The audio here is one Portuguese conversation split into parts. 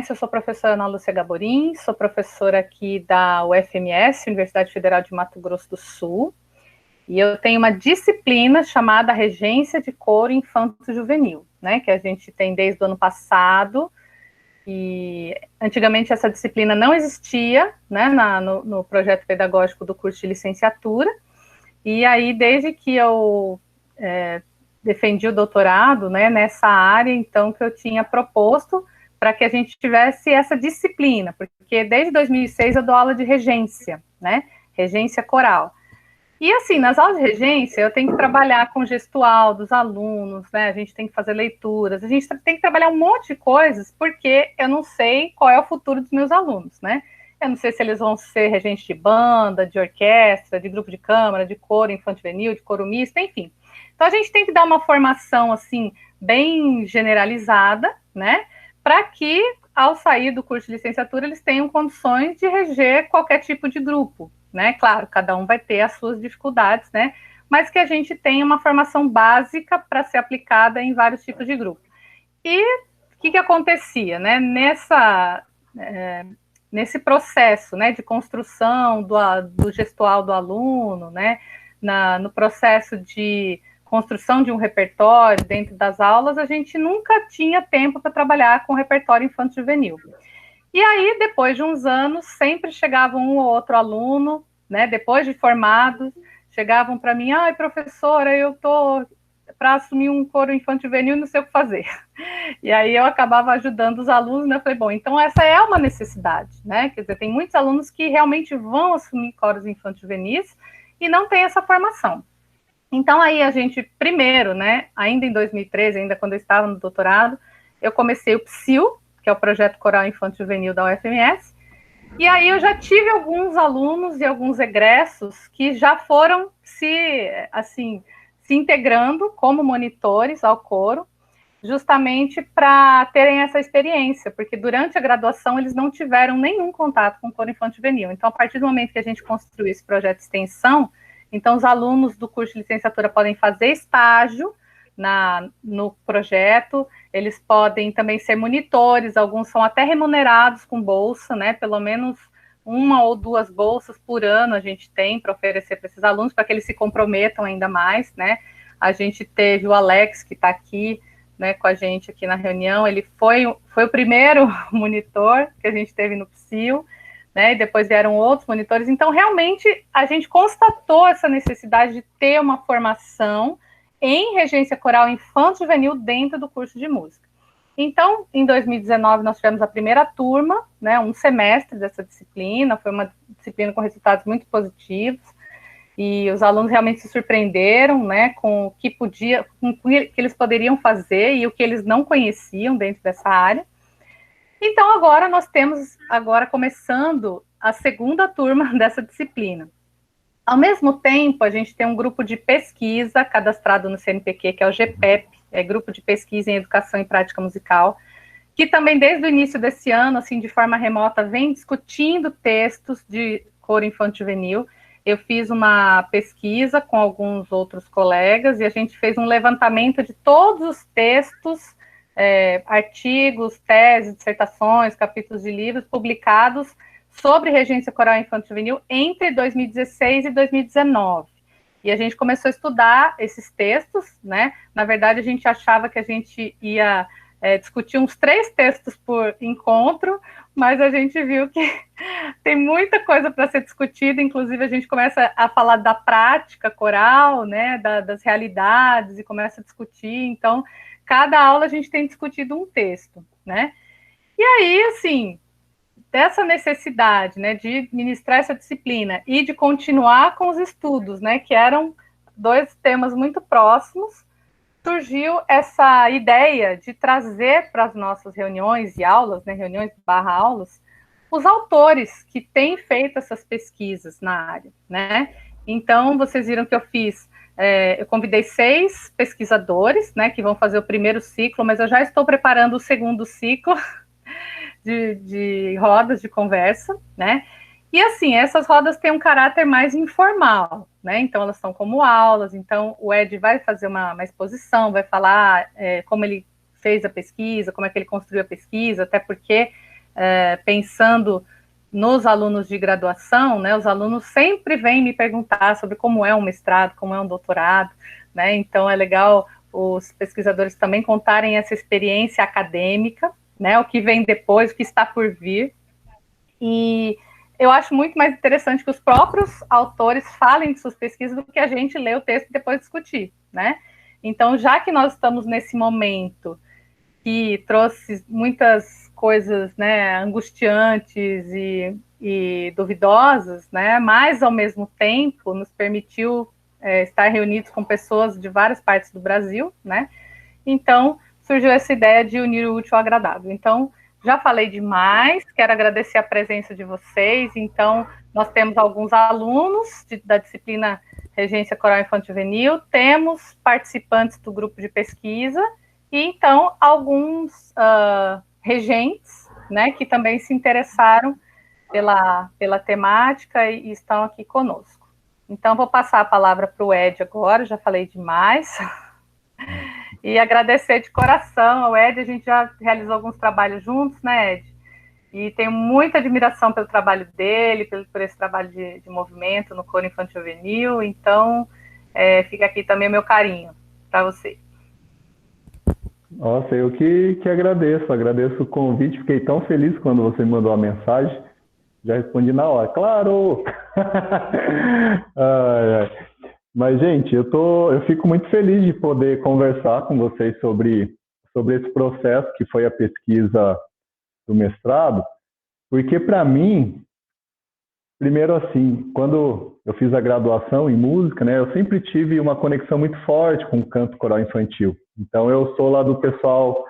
Eu sou professora Ana Lúcia Gaborim, sou professora aqui da UFMS, Universidade Federal de Mato Grosso do Sul, e eu tenho uma disciplina chamada Regência de Coro Infanto-Juvenil, né, que a gente tem desde o ano passado, e antigamente essa disciplina não existia, né, no projeto pedagógico do curso de licenciatura, e aí desde que eu defendi o doutorado, né, nessa área, então, que eu tinha proposto para que a gente tivesse essa disciplina, porque desde 2006 eu dou aula de regência, né, regência coral. E assim, nas aulas de regência, eu tenho que trabalhar com gestual dos alunos, né, a gente tem que fazer leituras, a gente tem que trabalhar um monte de coisas, porque eu não sei qual é o futuro dos meus alunos, né, eu não sei se eles vão ser regentes de banda, de orquestra, de grupo de câmara, de coro infanto-juvenil, de coro misto, enfim. Então, a gente tem que dar uma formação, assim, bem generalizada, né, para que, ao sair do curso de licenciatura, eles tenham condições de reger qualquer tipo de grupo, né, claro, cada um vai ter as suas dificuldades, né, mas que a gente tenha uma formação básica para ser aplicada em vários tipos de grupo. E o que acontecia, né, nesse processo, né, de construção do gestual do aluno, né, no processo de construção de um repertório dentro das aulas, a gente nunca tinha tempo para trabalhar com repertório infanto-juvenil. E aí, depois de uns anos, sempre chegava um ou outro aluno, né, depois de formados, chegavam para mim, ai, professora, eu estou para assumir um coro infanto-juvenil, não sei o que fazer. E aí eu acabava ajudando os alunos, né, eu falei, bom, então essa é uma necessidade, né, quer dizer, tem muitos alunos que realmente vão assumir coros infanto-juvenis e não tem essa formação. Então, aí a gente, primeiro, né, ainda em 2013, ainda quando eu estava no doutorado, eu comecei o PSIL, que é o Projeto Coral Infanto Juvenil da UFMS, e aí eu já tive alguns alunos e alguns egressos que já foram se integrando como monitores ao coro, justamente para terem essa experiência, porque durante a graduação eles não tiveram nenhum contato com o coro infanto juvenil. Então, a partir do momento que a gente construiu esse projeto de extensão, então os alunos do curso de licenciatura podem fazer estágio no projeto, eles podem também ser monitores, alguns são até remunerados com bolsa, né, pelo menos uma ou duas bolsas por ano a gente tem para oferecer para esses alunos, para que eles se comprometam ainda mais, né. A gente teve o Alex, que está aqui, né, com a gente aqui na reunião, ele foi o primeiro monitor que a gente teve no PSIL, né, e depois vieram outros monitores. Então, realmente, a gente constatou essa necessidade de ter uma formação em regência coral infanto-juvenil dentro do curso de música. Então, em 2019, nós tivemos a primeira turma, né, um semestre dessa disciplina, foi uma disciplina com resultados muito positivos, e os alunos realmente se surpreenderam, né, com o que eles poderiam fazer e o que eles não conheciam dentro dessa área. Então, agora nós temos, começando a segunda turma dessa disciplina. Ao mesmo tempo, a gente tem um grupo de pesquisa cadastrado no CNPq, que é o GPEP, é Grupo de Pesquisa em Educação e Prática Musical, que também desde o início desse ano, assim, de forma remota, vem discutindo textos de coro infanto-juvenil. Eu fiz uma pesquisa com alguns outros colegas e a gente fez um levantamento de todos os textos, artigos, teses, dissertações, capítulos de livros publicados sobre regência coral infanto-juvenil entre 2016 e 2019. E a gente começou a estudar esses textos, né? Na verdade, a gente achava que a gente ia discutir uns 3 textos por encontro, mas a gente viu que tem muita coisa para ser discutida, inclusive a gente começa a falar da prática coral, né, das realidades, e começa a discutir, então, cada aula a gente tem discutido um texto, né? E aí, assim, dessa necessidade, né, de ministrar essa disciplina e de continuar com os estudos, né, que eram 2 temas muito próximos, surgiu essa ideia de trazer para as nossas reuniões e aulas, né, reuniões barra aulas, os autores que têm feito essas pesquisas na área, né? Então, vocês viram que eu convidei 6 pesquisadores, né, que vão fazer o primeiro ciclo, mas eu já estou preparando o segundo ciclo de rodas de conversa, né? E assim, essas rodas têm um caráter mais informal, né? Então elas são como aulas, então o Ed vai fazer uma exposição, vai falar como ele fez a pesquisa, como é que ele construiu a pesquisa, até porque, pensando nos alunos de graduação, né, os alunos sempre vêm me perguntar sobre como é um mestrado, como é um doutorado, né, então é legal os pesquisadores também contarem essa experiência acadêmica, né, o que vem depois, o que está por vir, e eu acho muito mais interessante que os próprios autores falem de suas pesquisas do que a gente ler o texto e depois discutir, né? Então, já que nós estamos nesse momento que trouxe muitas coisas, né, angustiantes e duvidosas, né, mas ao mesmo tempo nos permitiu estar reunidos com pessoas de várias partes do Brasil, né? Então, surgiu essa ideia de unir o útil ao agradável. Então, já falei demais, quero agradecer a presença de vocês. Então, nós temos alguns alunos da disciplina Regência Coral Infanto Juvenil, temos participantes do grupo de pesquisa e, então, alguns regentes, né, que também se interessaram pela temática e estão aqui conosco. Então, vou passar a palavra para o Ed agora, já falei demais. E agradecer de coração ao Ed, a gente já realizou alguns trabalhos juntos, né, Ed? E tenho muita admiração pelo trabalho dele, por esse trabalho de movimento no coro infantil juvenil, então fica aqui também o meu carinho para você. Nossa, eu que agradeço o convite, fiquei tão feliz quando você me mandou a mensagem, já respondi na hora, claro! Ai, ai. Mas, gente, eu fico muito feliz de poder conversar com vocês sobre esse processo que foi a pesquisa do mestrado, porque, para mim, primeiro assim, quando eu fiz a graduação em música, né, eu sempre tive uma conexão muito forte com o canto coral infantil. Então, eu sou lá do pessoal,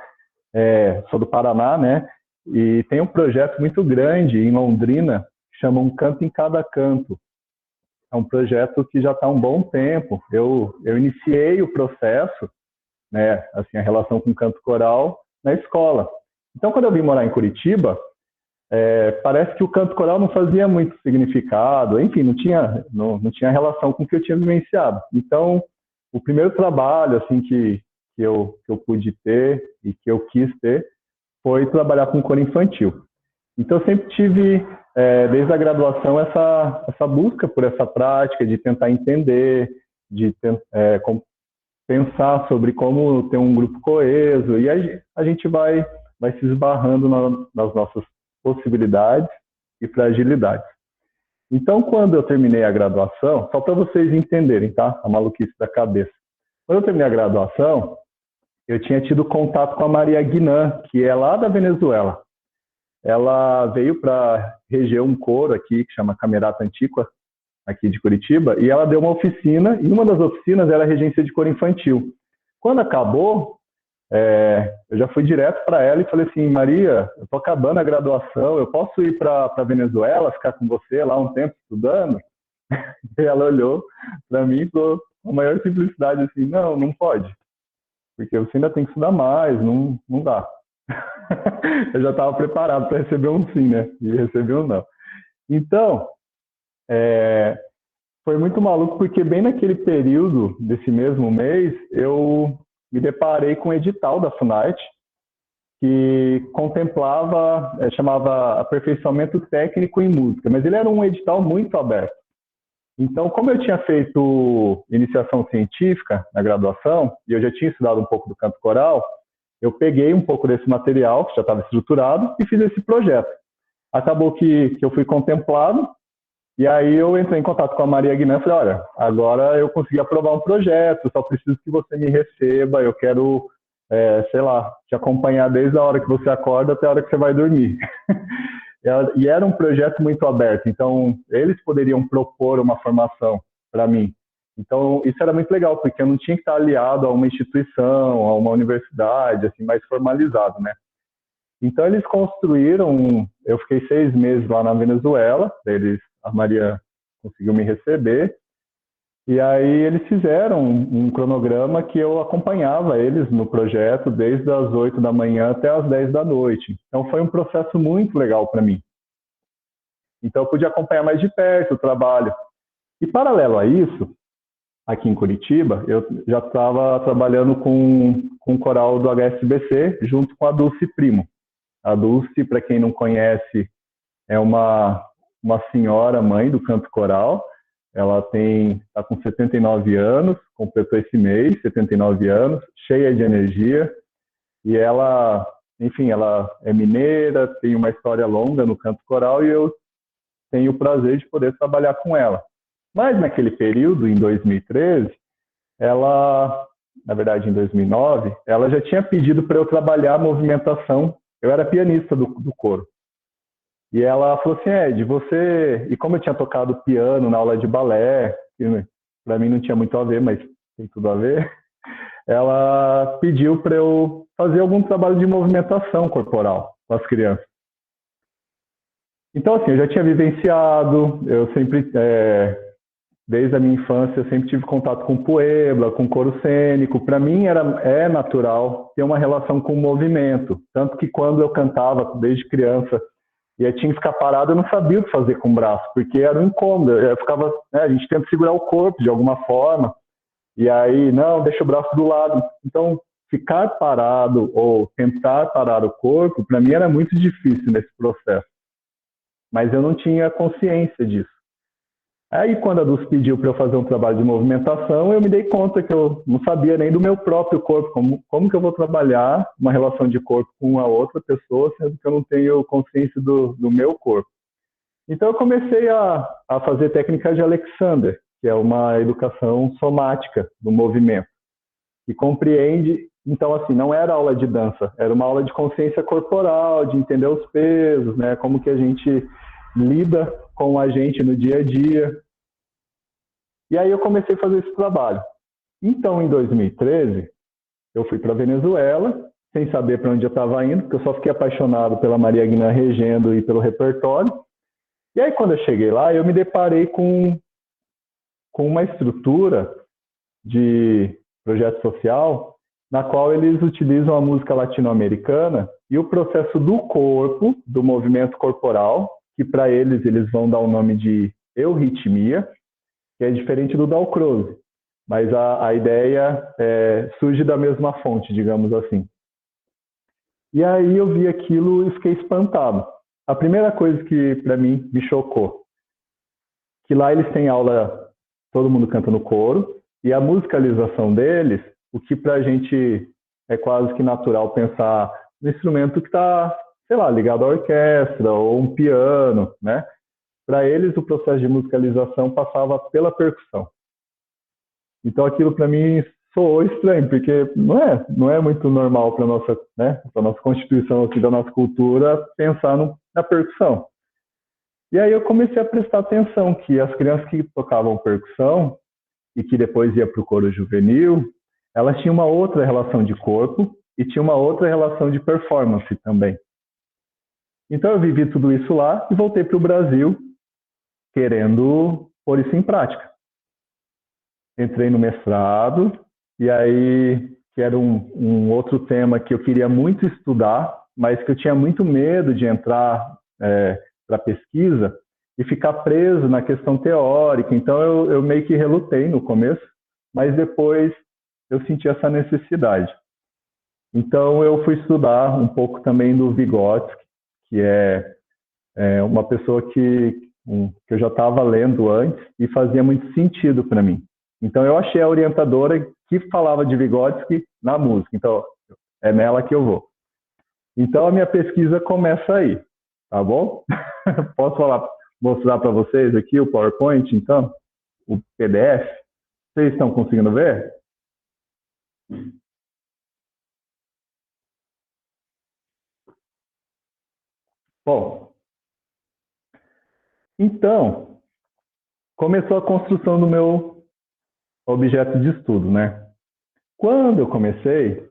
sou do Paraná, né, e tem um projeto muito grande em Londrina, que chama Um Canto em Cada Canto. É um projeto que já está há um bom tempo. Eu iniciei o processo, né, assim, a relação com o canto coral na escola. Então, quando eu vim morar em Curitiba, parece que o canto coral não fazia muito significado, enfim, não tinha relação com o que eu tinha vivenciado. Então, o primeiro trabalho assim que eu pude ter e que eu quis ter foi trabalhar com coro infantil. Então, eu sempre tive, desde a graduação, essa busca por essa prática de tentar entender, de pensar sobre como ter um grupo coeso, e a gente vai se esbarrando nas nossas possibilidades e fragilidades. Então, quando eu terminei a graduação, só para vocês entenderem, tá? A maluquice da cabeça. Quando eu terminei a graduação, eu tinha tido contato com a Maria Guinan, que é lá da Venezuela. Ela veio para reger um coro aqui, que chama Camerata Antiqua, aqui de Curitiba, e ela deu uma oficina, e uma das oficinas era a regência de coro infantil. Quando acabou, eu já fui direto para ela e falei assim, Maria, eu estou acabando a graduação, eu posso ir para a Venezuela, ficar com você lá um tempo estudando? E ela olhou para mim e falou, com a maior simplicidade, assim, não pode, porque você ainda tem que estudar mais, não dá. Eu já estava preparado para receber um sim, né? E recebi um não. Então, foi muito maluco, porque bem naquele período desse mesmo mês, eu me deparei com um edital da Funarte, que contemplava, chamava Aperfeiçoamento Técnico em Música, mas ele era um edital muito aberto. Então, como eu tinha feito iniciação científica na graduação, e eu já tinha estudado um pouco do canto coral, eu peguei um pouco desse material, que já estava estruturado, e fiz esse projeto. Acabou que eu fui contemplado, e aí eu entrei em contato com a Maria Guinan e falei, olha, agora eu consegui aprovar um projeto, só preciso que você me receba, eu quero, sei lá, te acompanhar desde a hora que você acorda até a hora que você vai dormir. E era um projeto muito aberto, então eles poderiam propor uma formação para mim. Então, isso era muito legal, porque eu não tinha que estar aliado a uma instituição, a uma universidade, assim, mais formalizado, né? Então, eles construíram, eu fiquei 6 meses lá na Venezuela, a Maria conseguiu me receber, e aí eles fizeram um cronograma que eu acompanhava eles no projeto desde as 8 da manhã até as 10 da noite. Então, foi um processo muito legal para mim. Então, eu pude acompanhar mais de perto o trabalho. E, paralelo a isso, aqui em Curitiba, eu já estava trabalhando com com o coral do HSBC, junto com a Dulce Primo. A Dulce, para quem não conhece, é uma senhora mãe do canto coral. Ela está com 79 anos, completou esse mês, 79 anos, cheia de energia. E ela, enfim, ela é mineira, tem uma história longa no canto coral e eu tenho o prazer de poder trabalhar com ela. Mas naquele período, em 2013, ela, na verdade em 2009, ela já tinha pedido para eu trabalhar a movimentação. Eu era pianista do coro. E ela falou assim, Ed, você... E como eu tinha tocado piano na aula de balé, que para mim não tinha muito a ver, mas tem tudo a ver, ela pediu para eu fazer algum trabalho de movimentação corporal com as crianças. Então, assim, eu já tinha vivenciado, eu sempre, desde a minha infância, eu sempre tive contato com Puebla, com coro cênico. Para mim é natural ter uma relação com o movimento. Tanto que quando eu cantava, desde criança, e eu tinha que ficar parado, eu não sabia o que fazer com o braço, porque era um incômodo. Eu ficava, né, a gente tenta segurar o corpo de alguma forma, e aí, não, deixa o braço do lado. Então, ficar parado ou tentar parar o corpo, para mim era muito difícil nesse processo. Mas eu não tinha consciência disso. Aí, quando a Dulce pediu para eu fazer um trabalho de movimentação, eu me dei conta que eu não sabia nem do meu próprio corpo, como que eu vou trabalhar uma relação de corpo com uma outra pessoa, sendo que eu não tenho consciência do meu corpo. Então, eu comecei a fazer técnica de Alexander, que é uma educação somática do movimento, que compreende... Então, assim, não era aula de dança, era uma aula de consciência corporal, de entender os pesos, né? Como que a gente lida com a gente no dia a dia. E aí eu comecei a fazer esse trabalho. Então, em 2013, eu fui para a Venezuela, sem saber para onde eu estava indo, porque eu só fiquei apaixonado pela Maria Guiná regendo e pelo repertório. E aí, quando eu cheguei lá, eu me deparei com uma estrutura de projeto social na qual eles utilizam a música latino-americana e o processo do corpo, do movimento corporal, que para eles vão dar o nome de euritmia, que é diferente do Dalcroze, mas a ideia surge da mesma fonte, digamos assim. E aí eu vi aquilo e fiquei espantado. A primeira coisa que para mim me chocou, que lá eles têm aula, todo mundo canta no coro, e a musicalização deles, o que para a gente é quase que natural pensar no instrumento que está, sei lá, ligado à orquestra ou um piano, né? Para eles, o processo de musicalização passava pela percussão. Então, aquilo para mim soou estranho, porque não é muito normal para nossa, né, para nossa constituição aqui da nossa cultura pensar na percussão. E aí eu comecei a prestar atenção que as crianças que tocavam percussão e que depois ia para o coro juvenil, elas tinham uma outra relação de corpo e tinham uma outra relação de performance também. Então eu vivi tudo isso lá e voltei para o Brasil querendo pôr isso em prática. Entrei no mestrado e aí, que era um outro tema que eu queria muito estudar, mas que eu tinha muito medo de entrar para pesquisa e ficar preso na questão teórica. Então eu meio que relutei no começo, mas depois eu senti essa necessidade. Então eu fui estudar um pouco também do Vygotsky, que é uma pessoa que eu já estava lendo antes e fazia muito sentido para mim. Então eu achei a orientadora que falava de Vygotsky na música, então é nela que eu vou. Então a minha pesquisa começa aí, tá bom? Posso mostrar para vocês aqui o PowerPoint, então? O PDF? Vocês estão conseguindo ver? Bom, então, começou a construção do meu objeto de estudo, né? Quando eu comecei,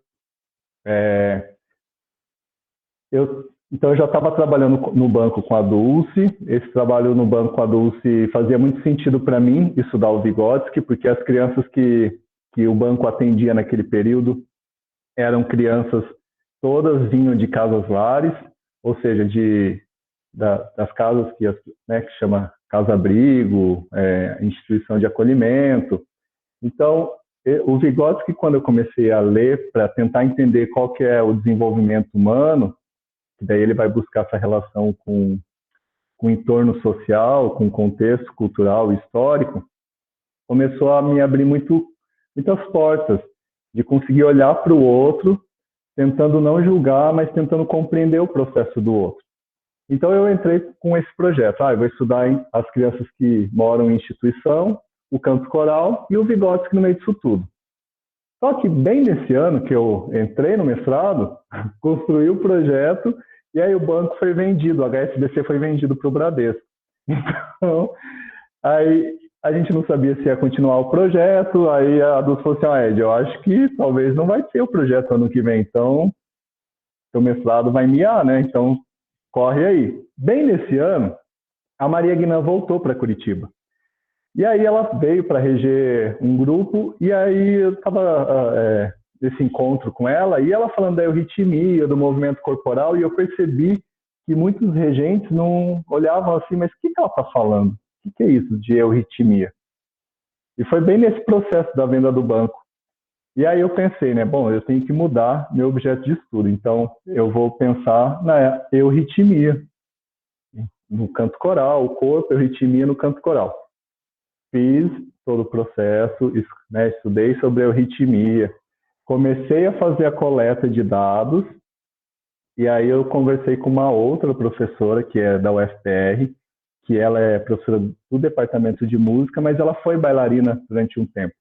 então eu já estava trabalhando no banco com a Dulce. Esse trabalho no banco com a Dulce fazia muito sentido para mim estudar o Vygotsky, porque as crianças que o banco atendia naquele período eram crianças, todas vinham de casas lares, ou seja, das casas que chama casa-abrigo, instituição de acolhimento. Então, o Vygotsky, quando eu comecei a ler para tentar entender qual que é o desenvolvimento humano, que daí ele vai buscar essa relação com o entorno social, com o contexto cultural e histórico, começou a me abrir muitas portas de conseguir olhar para o outro, tentando não julgar, mas tentando compreender o processo do outro. Então eu entrei com esse projeto. Eu vou estudar as crianças que moram em instituição, o canto coral e o Vygotsky no meio disso tudo. Só que bem nesse ano que eu entrei no mestrado, construí o projeto e aí o banco foi vendido, o HSBC foi vendido para o Bradesco. Então, aí a gente não sabia se ia continuar o projeto, aí a Dulce falou assim, Ed, eu acho que talvez não vai ter o projeto ano que vem, então o mestrado vai miar, né? Então, corre aí. Bem nesse ano, a Maria Guinan voltou para Curitiba. E aí ela veio para reger um grupo, e aí eu estava nesse encontro com ela, e ela falando da euritmia, do movimento corporal, e eu percebi que muitos regentes não olhavam assim, mas o que ela está falando? O que é isso de euritmia? E foi bem nesse processo da venda do banco. E aí eu pensei, né, bom, eu tenho que mudar meu objeto de estudo, então eu vou pensar na euritmia, no canto coral, o corpo, euritmia no canto coral. Fiz todo o processo, né, estudei sobre a euritmia, comecei a fazer a coleta de dados, e aí eu conversei com uma outra professora, que é da UFPR, que ela é professora do departamento de música, mas ela foi bailarina durante um tempo.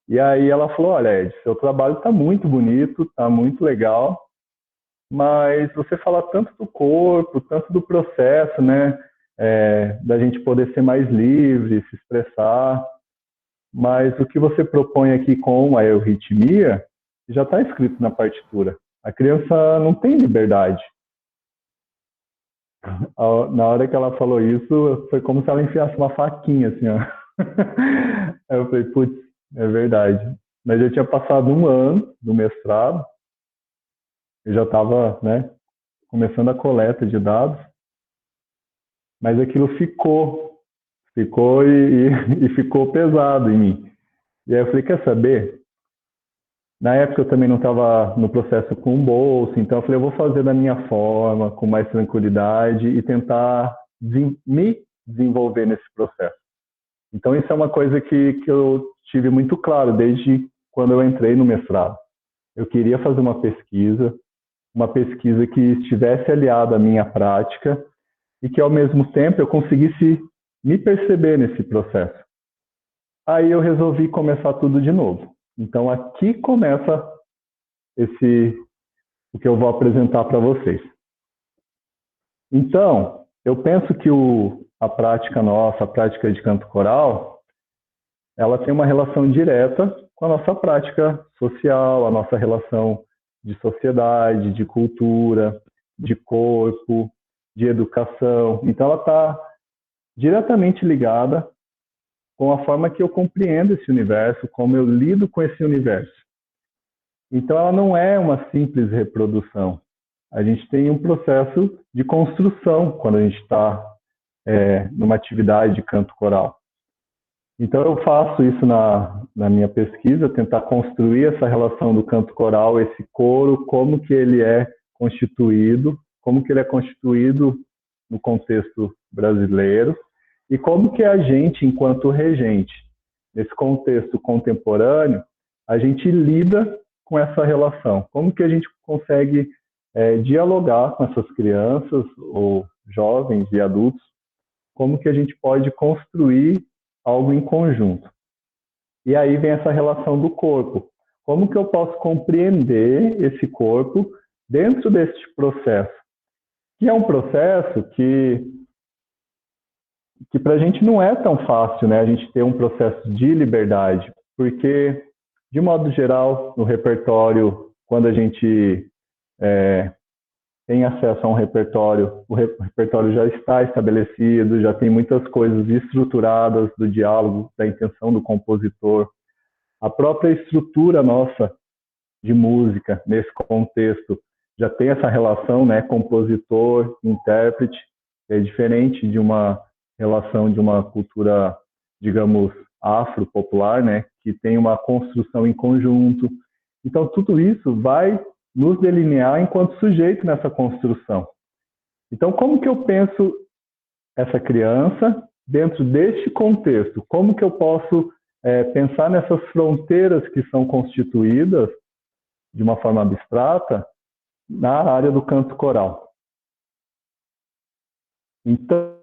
E aí ela falou, olha, Ed, seu trabalho está muito bonito, está muito legal, mas você fala tanto do corpo, tanto do processo, né, da gente poder ser mais livre, se expressar, mas o que você propõe aqui com a euritmia já está escrito na partitura. A criança não tem liberdade. Na hora que ela falou isso, foi como se ela enfiasse uma faquinha, assim, ó. Aí eu falei, putz, é verdade. Mas eu tinha passado um ano do mestrado, eu já estava, né, começando a coleta de dados, mas aquilo ficou e ficou pesado em mim. E aí eu falei, quer saber? Na época eu também não estava no processo com bolsa, então eu falei, eu vou fazer da minha forma, com mais tranquilidade e tentar me desenvolver nesse processo. Então isso é uma coisa que eu tive muito claro desde quando eu entrei no mestrado. Eu queria fazer uma pesquisa que estivesse aliada à minha prática e que ao mesmo tempo eu conseguisse me perceber nesse processo. Aí eu resolvi começar tudo de novo. Então aqui começa o que eu vou apresentar para vocês. Então, eu penso que a prática nossa, a prática de canto coral, ela tem uma relação direta com a nossa prática social, a nossa relação de sociedade, de cultura, de corpo, de educação. Então ela está diretamente ligada com a forma que eu compreendo esse universo, como eu lido com esse universo. Então, ela não é uma simples reprodução. A gente tem um processo de construção quando a gente está numa atividade de canto coral. Então, eu faço isso na minha pesquisa, tentar construir essa relação do canto coral, esse coro, como que ele é constituído no contexto brasileiro, e como que a gente, enquanto regente, nesse contexto contemporâneo, a gente lida com essa relação? Como que a gente consegue dialogar com essas crianças, ou jovens e adultos? Como que a gente pode construir algo em conjunto? E aí vem essa relação do corpo. Como que eu posso compreender esse corpo dentro deste processo? Que é um processo que para a gente não é tão fácil, né? A gente ter um processo de liberdade, porque, de modo geral, no repertório, quando a gente tem acesso a um repertório, o repertório já está estabelecido, já tem muitas coisas estruturadas do diálogo, da intenção do compositor. A própria estrutura nossa de música, nesse contexto, já tem essa relação, né? Compositor, intérprete, é diferente de uma relação de uma cultura, digamos, afro-popular, né, que tem uma construção em conjunto. Então, tudo isso vai nos delinear enquanto sujeito nessa construção. Então, como que eu penso essa criança dentro deste contexto? Como que eu posso pensar nessas fronteiras que são constituídas de uma forma abstrata na área do canto coral? Então,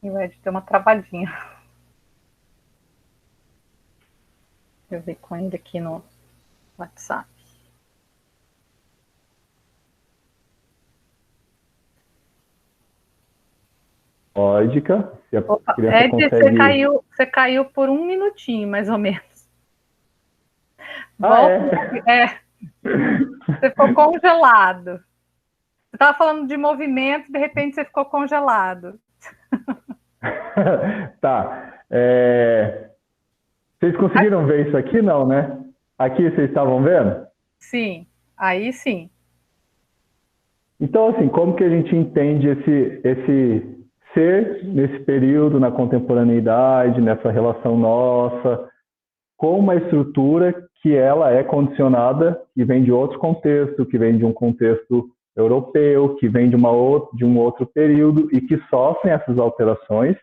E o Ed deu uma travadinha. Eu vi com ele aqui no WhatsApp. lógica, se a Opa, criança Ed, consegue... você caiu por um minutinho, mais ou menos. Ah, Você ficou congelado. Você estava falando de movimento, de repente você ficou congelado. Tá. Vocês conseguiram ver isso aqui, não, né? Aqui vocês estavam vendo? Sim, aí sim. Então, assim, como que a gente entende esse ser nesse período, na contemporaneidade, nessa relação nossa, com uma estrutura que ela é condicionada, que vem de outro contexto, que vem de um contexto europeu, que vem de um outro período e que sofrem essas alterações,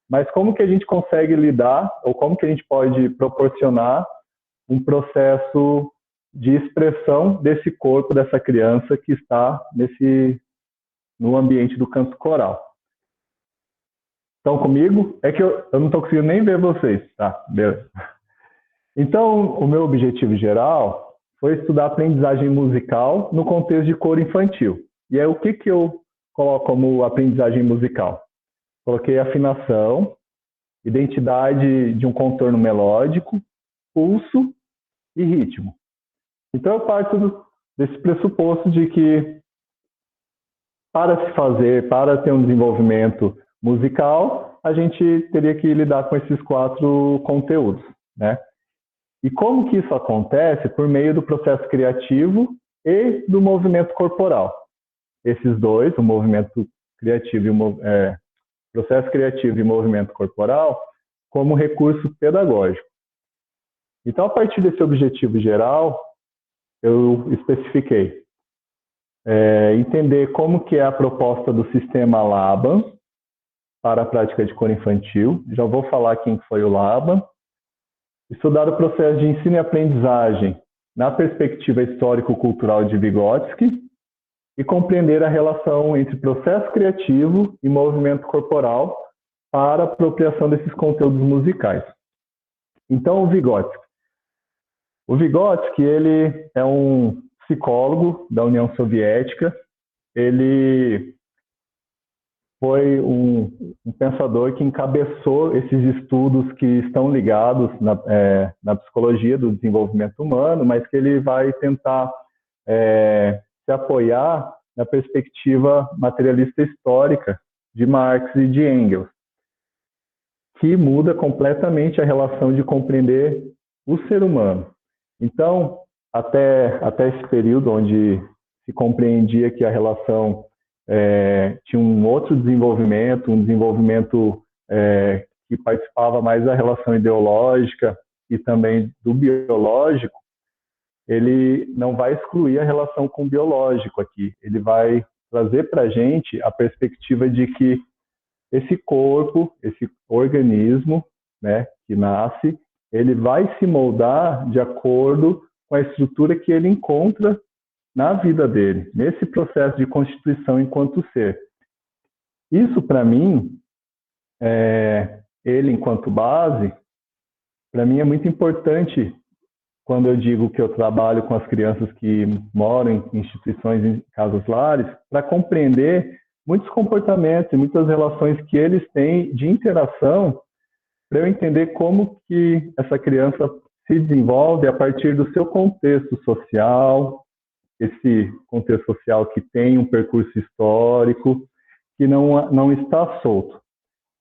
mas como que a gente consegue lidar, ou como que a gente pode proporcionar um processo de expressão desse corpo, dessa criança que está no ambiente do canto coral. Estão comigo? É que eu não estou conseguindo nem ver vocês. Tá, beleza. Então, o meu objetivo geral foi estudar aprendizagem musical no contexto de coro infantil. E aí, o que eu coloco como aprendizagem musical? Coloquei afinação, identidade de um contorno melódico, pulso e ritmo. Então, eu parto desse pressuposto de que, para ter um desenvolvimento musical, a gente teria que lidar com esses 4 conteúdos, né? E como que isso acontece? Por meio do processo criativo e do movimento corporal. Esses dois, o movimento criativo e processo criativo e movimento corporal, como recurso pedagógico. Então, a partir desse objetivo geral, eu especifiquei entender como que é a proposta do sistema Laban para a prática de coro infantil. Já vou falar quem foi o Laban. Estudar o processo de ensino e aprendizagem na perspectiva histórico-cultural de Vygotsky e compreender a relação entre processo criativo e movimento corporal para a apropriação desses conteúdos musicais. Então, o Vygotsky. O Vygotsky, ele é um psicólogo da União Soviética. Ele foi um pensador que encabeçou esses estudos que estão ligados na psicologia do desenvolvimento humano, mas que ele vai tentar se apoiar na perspectiva materialista histórica de Marx e de Engels, que muda completamente a relação de compreender o ser humano. Então, até esse período onde se compreendia que a relação tinha um outro desenvolvimento, que participava mais da relação ideológica e também do biológico, ele não vai excluir a relação com o biológico aqui. Ele vai trazer para a gente a perspectiva de que esse corpo, esse organismo, né, que nasce, ele vai se moldar de acordo com a estrutura que ele encontra na vida dele, nesse processo de constituição enquanto ser. Isso, para mim, ele enquanto base, para mim é muito importante quando eu digo que eu trabalho com as crianças que moram em instituições, em casas lares, para compreender muitos comportamentos e muitas relações que eles têm de interação, para eu entender como que essa criança se desenvolve a partir do seu contexto social, esse contexto social que tem um percurso histórico, que não está solto.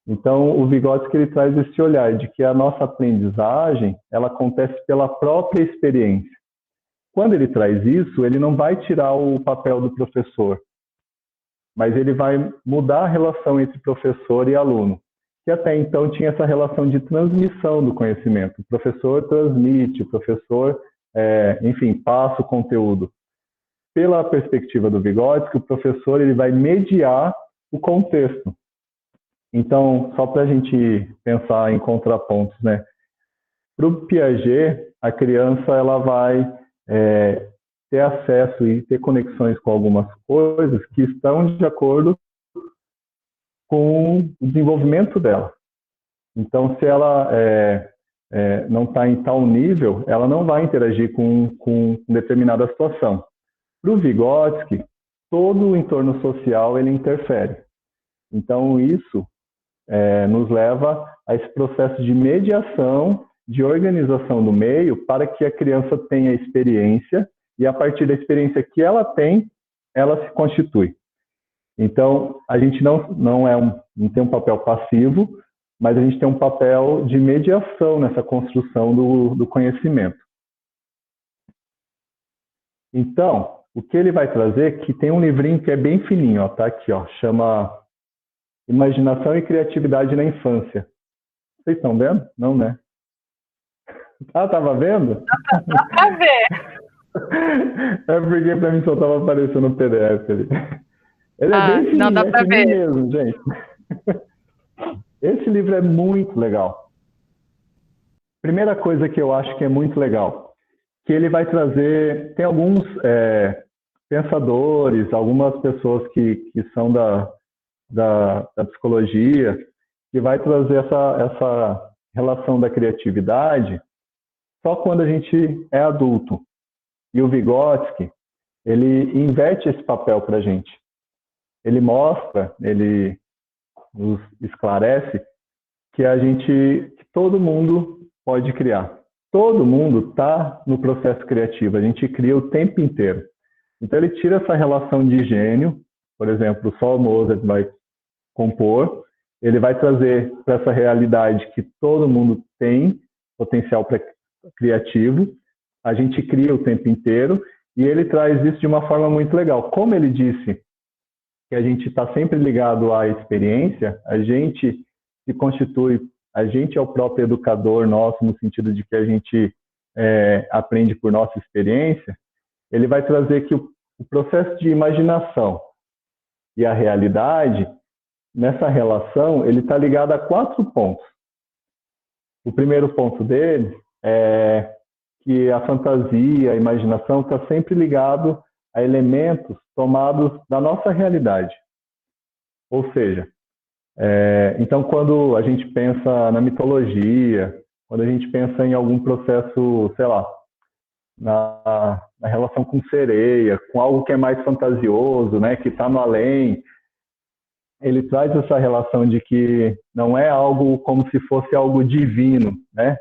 Então, o Vygotsky ele traz esse olhar de que a nossa aprendizagem ela acontece pela própria experiência. Quando ele traz isso, ele não vai tirar o papel do professor, mas ele vai mudar a relação entre professor e aluno, que até então tinha essa relação de transmissão do conhecimento. O professor transmite, o professor, enfim, passa o conteúdo. Pela perspectiva do Vygotsky, o professor ele vai mediar o contexto. Então, só para a gente pensar em contrapontos, né? Para o Piaget, a criança ela vai ter acesso e ter conexões com algumas coisas que estão de acordo com o desenvolvimento dela. Então, se ela não está em tal nível, ela não vai interagir com determinada situação. Para o Vygotsky, todo o entorno social ele interfere. Então, isso nos leva a esse processo de mediação, de organização do meio, para que a criança tenha experiência, e a partir da experiência que ela tem, ela se constitui. Então, a gente não tem um papel passivo, mas a gente tem um papel de mediação nessa construção do conhecimento. Então, o que ele vai trazer, que tem um livrinho que é bem fininho, ó, tá aqui, ó, chama Imaginação e Criatividade na Infância. Vocês estão vendo? Não, né? Ah, tava vendo? Dá pra ver. É porque para mim só tava aparecendo no PDF ali. Ele é bem fininho, não dá pra ver mesmo, gente. Esse livro é muito legal. Primeira coisa que eu acho que é muito legal, que ele vai trazer, tem alguns pensadores, algumas pessoas que são da psicologia, que vai trazer essa relação da criatividade só quando a gente é adulto. E o Vygotsky, ele inverte esse papel para a gente. Ele mostra, ele nos esclarece que que todo mundo pode criar. Todo mundo está no processo criativo, a gente cria o tempo inteiro. Então ele tira essa relação de gênio, por exemplo, só o Mozart vai compor, ele vai trazer para essa realidade que todo mundo tem potencial criativo, a gente cria o tempo inteiro, e ele traz isso de uma forma muito legal. Como ele disse que a gente está sempre ligado à experiência, a gente se constitui, a gente é o próprio educador nosso, no sentido de que a gente aprende por nossa experiência, ele vai trazer que o processo de imaginação e a realidade, nessa relação, ele está ligado a 4 pontos. O primeiro ponto dele é que a fantasia, a imaginação está sempre ligado a elementos tomados da nossa realidade. Ou seja, então quando a gente pensa na mitologia, quando a gente pensa em algum processo, sei lá, na relação com sereia, com algo que é mais fantasioso, né, que está no além, ele traz essa relação de que não é algo como se fosse algo divino, né?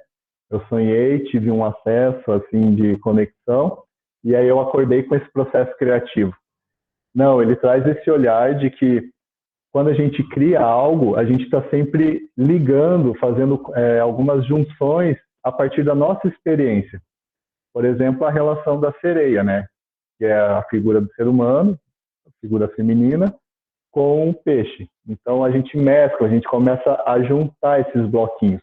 Eu sonhei, tive um acesso assim de conexão, e aí eu acordei com esse processo criativo. Não, ele traz esse olhar de que quando a gente cria algo, a gente está sempre ligando, fazendo algumas junções a partir da nossa experiência. Por exemplo, a relação da sereia, né? Que é a figura do ser humano, a figura feminina, com o peixe. Então a gente mescla, a gente começa a juntar esses bloquinhos.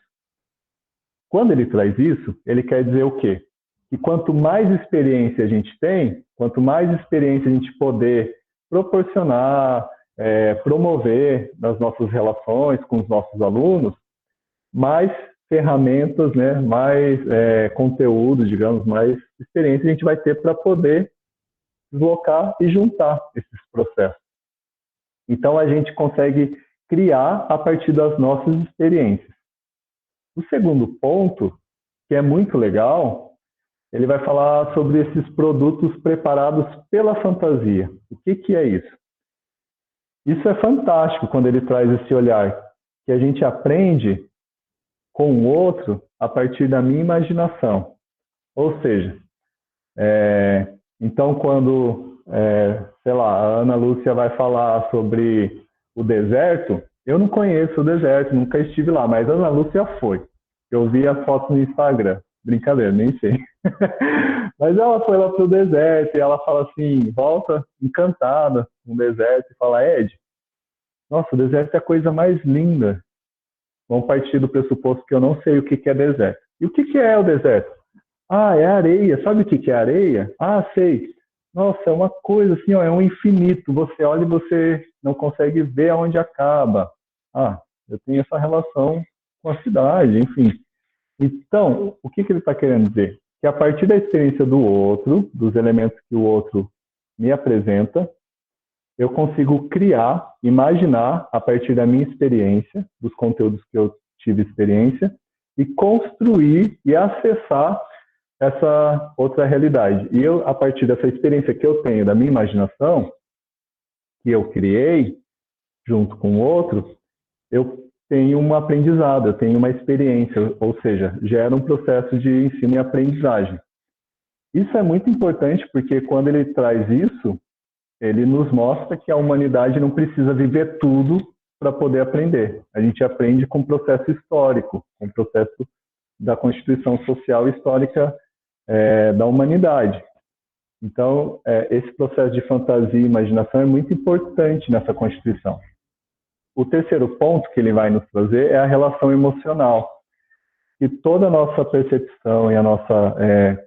Quando ele traz isso, ele quer dizer o quê? Que quanto mais experiência a gente tem, quanto mais experiência a gente poder proporcionar, promover nas nossas relações com os nossos alunos, mais ferramentas, né, mais conteúdo, digamos, mais experiência a gente vai ter para poder deslocar e juntar esses processos. Então, a gente consegue criar a partir das nossas experiências. O segundo ponto, que é muito legal, ele vai falar sobre esses produtos preparados pela fantasia. O que é isso? Isso é fantástico quando ele traz esse olhar, que a gente aprende com o outro a partir da minha imaginação. Ou seja, então quando, sei lá, a Ana Lúcia vai falar sobre o deserto, eu não conheço o deserto, nunca estive lá, mas a Ana Lúcia foi. Eu vi as fotos no Instagram. Brincadeira, nem sei. Mas ela foi lá pro deserto e ela fala assim, volta encantada no deserto e fala, Ed, nossa, o deserto é a coisa mais linda. Vamos partir do pressuposto que eu não sei o que é deserto. E o que é o deserto? Ah, é areia. Sabe o que é areia? Ah, sei. Nossa, é uma coisa assim, ó, é um infinito. Você olha e você não consegue ver aonde acaba. Ah, eu tenho essa relação com a cidade, enfim. Então, o que ele está querendo dizer? Que a partir da experiência do outro, dos elementos que o outro me apresenta, eu consigo criar, imaginar, a partir da minha experiência, dos conteúdos que eu tive experiência, e construir e acessar essa outra realidade. E eu, a partir dessa experiência que eu tenho, da minha imaginação, que eu criei, junto com o outro, eu tenho um aprendizado, eu tenho uma experiência, ou seja, gera um processo de ensino e aprendizagem. Isso é muito importante porque quando ele traz isso, ele nos mostra que a humanidade não precisa viver tudo para poder aprender. A gente aprende com o processo histórico, com o processo da constituição social histórica da humanidade. Então, esse processo de fantasia e imaginação é muito importante nessa constituição. O terceiro ponto que ele vai nos trazer é a relação emocional. E toda a nossa percepção e a nossa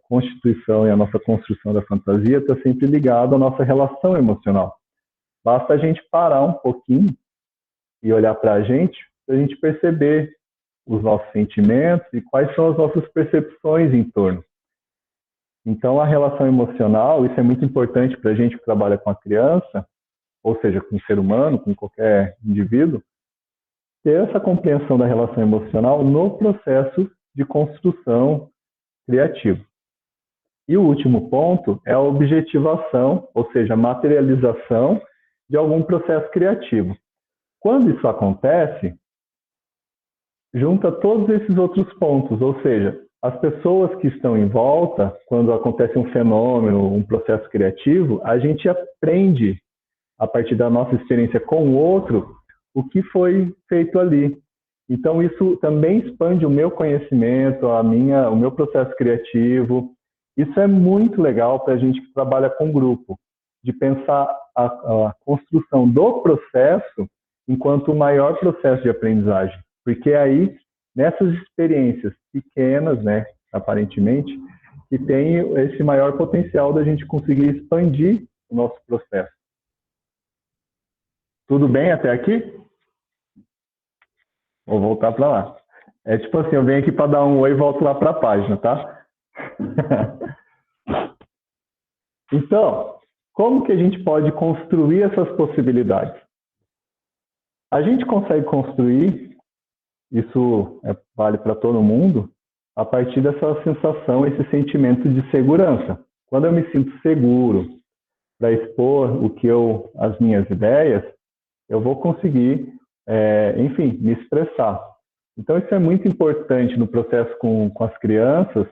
constituição e a nossa construção da fantasia está sempre ligada à nossa relação emocional. Basta a gente parar um pouquinho e olhar para a gente perceber os nossos sentimentos e quais são as nossas percepções em torno. Então, a relação emocional, isso é muito importante para a gente que trabalha com a criança, ou seja, com o ser humano, com qualquer indivíduo, ter essa compreensão da relação emocional no processo de construção criativa. E o último ponto é a objetivação, ou seja, a materialização de algum processo criativo. Quando isso acontece, junta todos esses outros pontos, ou seja, as pessoas que estão em volta, quando acontece um fenômeno, um processo criativo, a gente aprende, a partir da nossa experiência com o outro, o que foi feito ali. Então, isso também expande o meu conhecimento, o meu processo criativo. Isso é muito legal para a gente que trabalha com grupo, de pensar a construção do processo enquanto o maior processo de aprendizagem. Porque aí, nessas experiências pequenas, né, aparentemente, que tem esse maior potencial da gente conseguir expandir o nosso processo. Tudo bem até aqui? Vou voltar para lá. É tipo assim, eu venho aqui para dar um oi e volto lá para a página, tá? Então, como que a gente pode construir essas possibilidades? A gente consegue construir, isso vale para todo mundo, a partir dessa sensação, esse sentimento de segurança. Quando eu me sinto seguro para expor as minhas ideias, eu vou conseguir, enfim, me expressar. Então, isso é muito importante no processo com as crianças,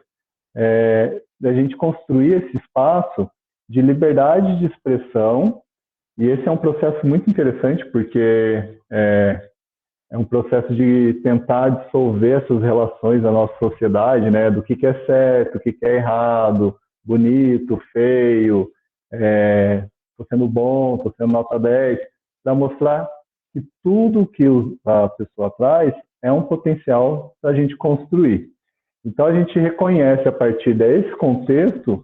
da gente construir esse espaço de liberdade de expressão, e esse é um processo muito interessante, porque é um processo de tentar dissolver essas relações da nossa sociedade, né, do que é certo, o que é errado, bonito, feio, estou sendo bom, estou sendo nota 10, para mostrar que tudo que a pessoa traz é um potencial para a gente construir. Então, a gente reconhece, a partir desse contexto,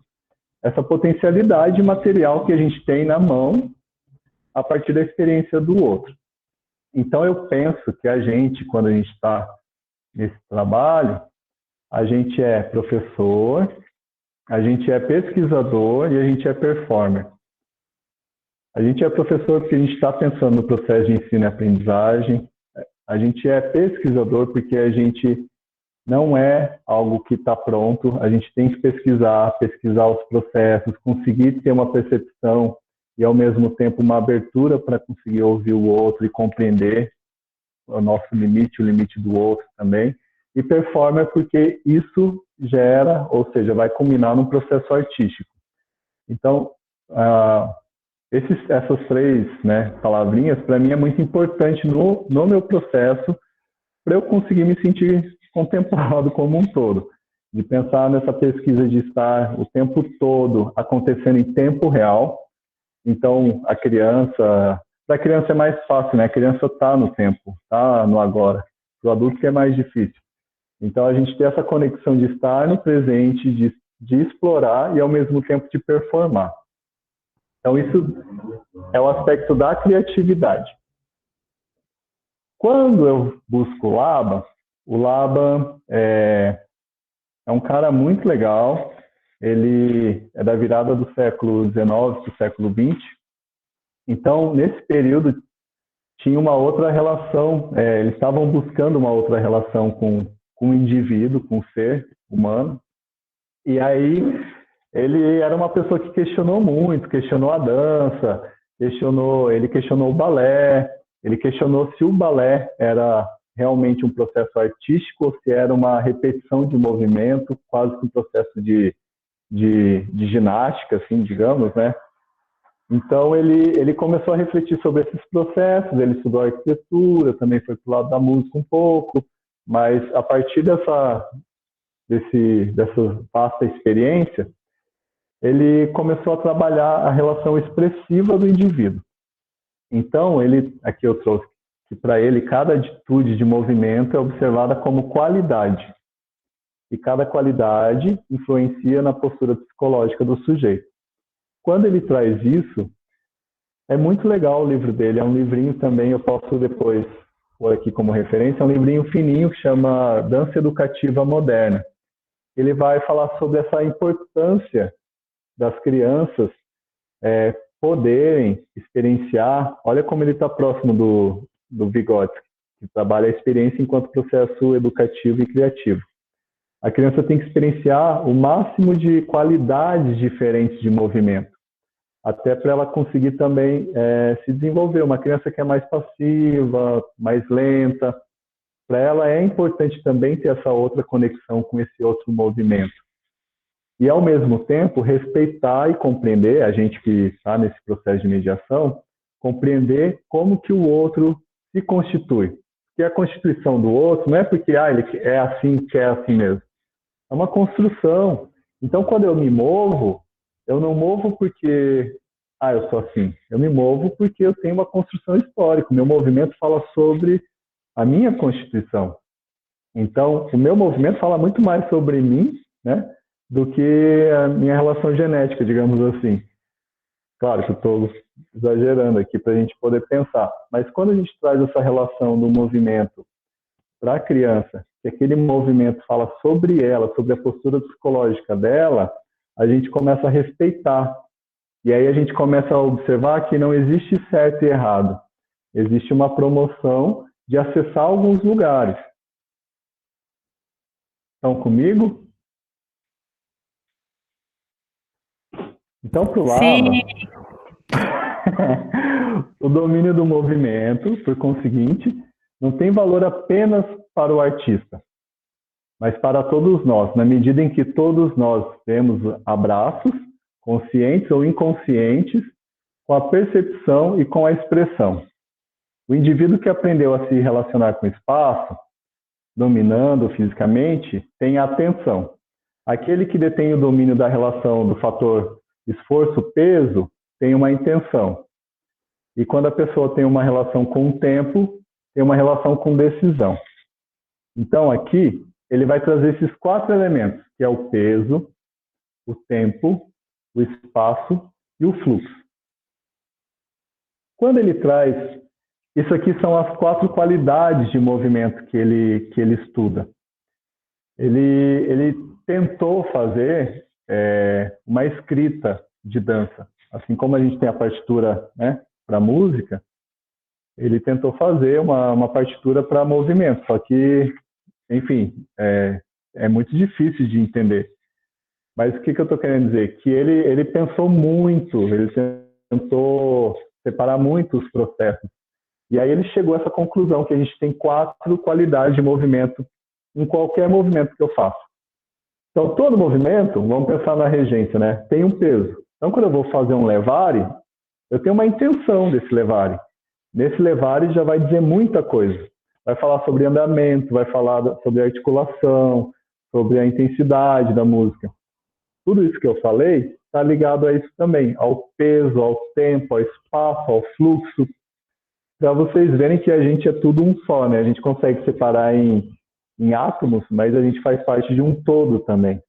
essa potencialidade material que a gente tem na mão a partir da experiência do outro. Então, eu penso que a gente, quando a gente está nesse trabalho, a gente é professor, a gente é pesquisador e a gente é performer. A gente é professor porque a gente está pensando no processo de ensino e aprendizagem. A gente é pesquisador porque a gente não é algo que está pronto. A gente tem que pesquisar os processos, conseguir ter uma percepção e, ao mesmo tempo, uma abertura para conseguir ouvir o outro e compreender o nosso limite, o limite do outro também. E performer porque isso gera, ou seja, vai culminar num processo artístico. Então, essas três, né, palavrinhas, para mim, é muito importante no meu processo para eu conseguir me sentir contemplado como um todo. de pensar nessa pesquisa de estar o tempo todo acontecendo em tempo real. Então, para a criança é mais fácil, né? A criança está no tempo, está no agora. Para o adulto que é mais difícil. Então, a gente tem essa conexão de estar no presente, de explorar e, ao mesmo tempo, de performar. Então, isso é o aspecto da criatividade. Quando eu busco o Laba é um cara muito legal. Ele é da virada do século XIX para o século XX. Então, nesse período, tinha uma outra relação, eles estavam buscando uma outra relação com o indivíduo, com o ser humano. E aí, ele era uma pessoa que questionou muito, questionou a dança, ele questionou o balé, ele questionou se o balé era realmente um processo artístico ou se era uma repetição de movimento, quase que um processo de ginástica, assim, digamos, né? Então, ele começou a refletir sobre esses processos, ele estudou arquitetura, também foi para o lado da música um pouco, mas a partir dessa vasta experiência, ele começou a trabalhar a relação expressiva do indivíduo. Então, aqui eu trouxe que para ele cada atitude de movimento é observada como qualidade. E cada qualidade influencia na postura psicológica do sujeito. Quando ele traz isso, é muito legal o livro dele. É um livrinho também, eu posso depois pôr aqui como referência, é um livrinho fininho que chama Dança Educativa Moderna. Ele vai falar sobre essa importância das crianças poderem experienciar. Olha como ele está próximo do Vygotsky, que trabalha a experiência enquanto processo educativo e criativo. A criança tem que experienciar o máximo de qualidades diferentes de movimento, até para ela conseguir também se desenvolver. Uma criança que é mais passiva, mais lenta, para ela é importante também ter essa outra conexão com esse outro movimento. E, ao mesmo tempo, respeitar e compreender, a gente que está nesse processo de mediação, compreender como que o outro se constitui. Porque a constituição do outro não é porque ele é assim, quer assim mesmo. É uma construção. Então, quando eu me movo, eu não movo porque eu sou assim. Eu me movo porque eu tenho uma construção histórica. O meu movimento fala sobre a minha constituição. Então, o meu movimento fala muito mais sobre mim, né, do que a minha relação genética, digamos assim. Claro que eu estou exagerando aqui para a gente poder pensar. Mas quando a gente traz essa relação do movimento para a criança, que aquele movimento fala sobre ela, sobre a postura psicológica dela, a gente começa a respeitar. E aí a gente começa a observar que não existe certo e errado. Existe uma promoção de acessar alguns lugares. Estão comigo? Então, para o Laba, o domínio do movimento, por conseguinte, não tem valor apenas para o artista, mas para todos nós, na medida em que todos nós temos abraços, conscientes ou inconscientes, com a percepção e com a expressão. O indivíduo que aprendeu a se relacionar com o espaço, dominando fisicamente, tem a atenção. Aquele que detém o domínio da relação do fator esforço-peso tem uma intenção. E quando a pessoa tem uma relação com o tempo, tem uma relação com decisão. Então, aqui, ele vai trazer esses 4 elementos, que é o peso, o tempo, o espaço e o fluxo. Quando ele traz, isso aqui são as 4 qualidades de movimento que ele estuda. Ele tentou fazer uma escrita de dança. Assim como a gente tem a partitura, né, para música, ele tentou fazer uma partitura para movimento, só que, enfim, é muito difícil de entender. Mas o que eu estou querendo dizer? Que ele pensou muito, ele tentou separar muito os processos. E aí ele chegou a essa conclusão que a gente tem 4 qualidades de movimento em qualquer movimento que eu faço. Então, todo movimento, vamos pensar na regência, né? Tem um peso. Então, quando eu vou fazer um levare, eu tenho uma intenção desse levare. Nesse levare já vai dizer muita coisa. Vai falar sobre andamento, vai falar sobre articulação, sobre a intensidade da música. Tudo isso que eu falei está ligado a isso também, ao peso, ao tempo, ao espaço, ao fluxo, para vocês verem que a gente é tudo um só, né? A gente consegue separar em átomos, mas a gente faz parte de um todo também.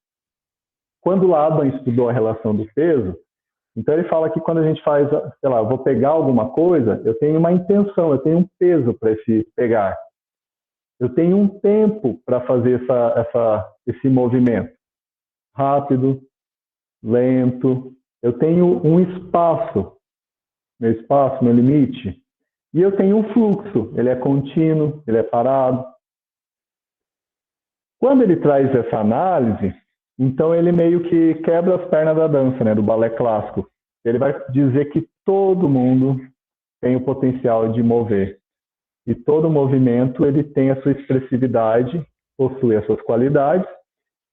Quando o Laban estudou a relação do peso, então ele fala que quando a gente faz, sei lá, eu vou pegar alguma coisa, eu tenho uma intenção, eu tenho um peso para esse pegar. Eu tenho um tempo para fazer esse movimento. Rápido, lento. Eu tenho um espaço, meu limite. E eu tenho um fluxo, ele é contínuo, ele é parado. Quando ele traz essa análise, então ele meio que quebra as pernas da dança, né, do balé clássico. Ele vai dizer que todo mundo tem o potencial de mover. E todo movimento ele tem a sua expressividade, possui as suas qualidades,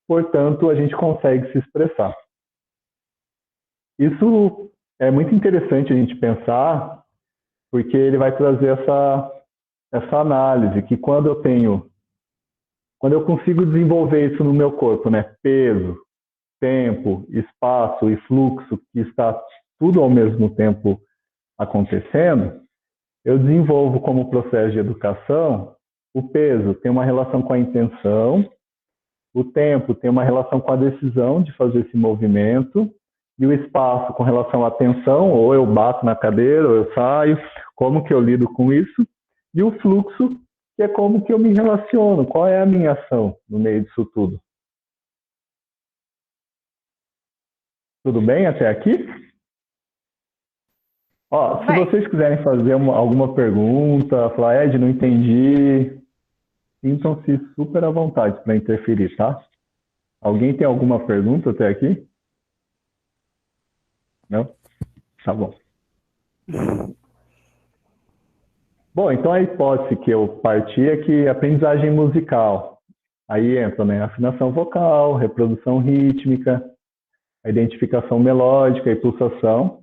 portanto a gente consegue se expressar. Isso é muito interessante a gente pensar, porque ele vai trazer essa análise, que quando eu consigo desenvolver isso no meu corpo, né, peso, tempo, espaço e fluxo, que está tudo ao mesmo tempo acontecendo, eu desenvolvo como processo de educação. O peso tem uma relação com a intenção, o tempo tem uma relação com a decisão de fazer esse movimento, e o espaço com relação à atenção, ou eu bato na cadeira, ou eu saio, como que eu lido com isso, e o fluxo, que é como que eu me relaciono, qual é a minha ação no meio disso tudo. Tudo bem até aqui? Ó, se vocês quiserem fazer alguma pergunta, falar, Ed, não entendi, sintam-se super à vontade para interferir, tá? Alguém tem alguma pergunta até aqui? Não? Tá bom. Bom, então a hipótese que eu parti é que a aprendizagem musical, aí entra, né, afinação vocal, reprodução rítmica, a identificação melódica e pulsação,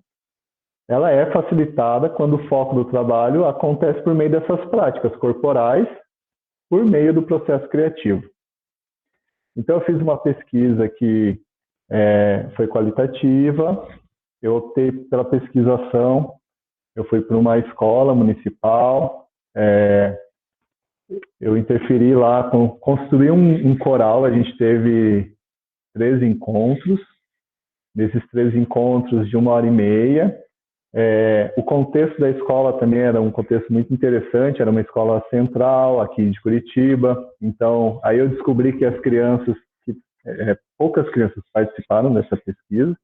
ela é facilitada quando o foco do trabalho acontece por meio dessas práticas corporais, por meio do processo criativo. Então, eu fiz uma pesquisa que foi qualitativa, eu optei pela pesquisação, eu fui para uma escola municipal, eu interferi lá, construí um coral, a gente teve 3 encontros, desses 3 encontros de 1h30, o contexto da escola também era um contexto muito interessante, era uma escola central aqui de Curitiba, então aí eu descobri que as crianças, poucas crianças participaram dessa pesquisa,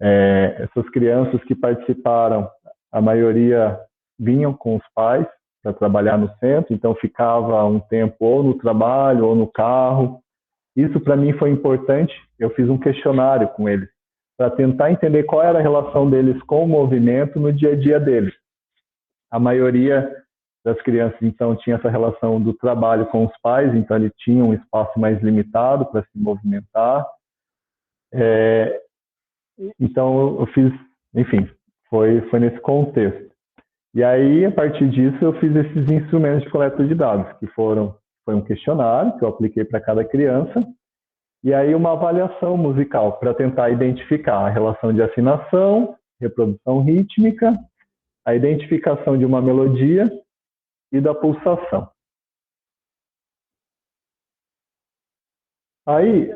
essas crianças que participaram, a maioria vinham com os pais para trabalhar no centro, então ficava um tempo ou no trabalho ou no carro. Isso para mim foi importante, eu fiz um questionário com eles, para tentar entender qual era a relação deles com o movimento no dia a dia deles. A maioria das crianças, então, tinha essa relação do trabalho com os pais, então ele tinha um espaço mais limitado para se movimentar. Então, eu fiz, enfim, foi nesse contexto. E aí, a partir disso, eu fiz esses instrumentos de coleta de dados, que foi um questionário que eu apliquei para cada criança, e aí uma avaliação musical para tentar identificar a relação de afinação, reprodução rítmica, a identificação de uma melodia e da pulsação. Aí,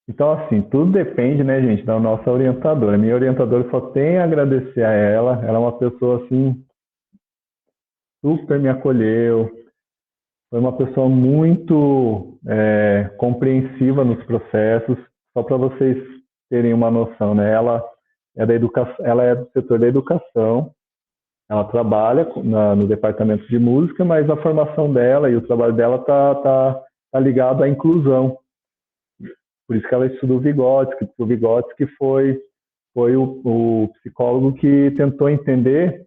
então assim, tudo depende, né, gente, da nossa orientadora. Minha orientadora só tem a agradecer a ela. Ela é uma pessoa, assim, super me acolheu. Foi uma pessoa muito compreensiva nos processos. Só para vocês terem uma noção, né? Ela é da educação, ela é do setor da educação. Ela trabalha no departamento de música, mas a formação dela e o trabalho dela tá ligado à inclusão. Por isso que ela estudou Vygotsky. O Vygotsky foi o psicólogo que tentou entender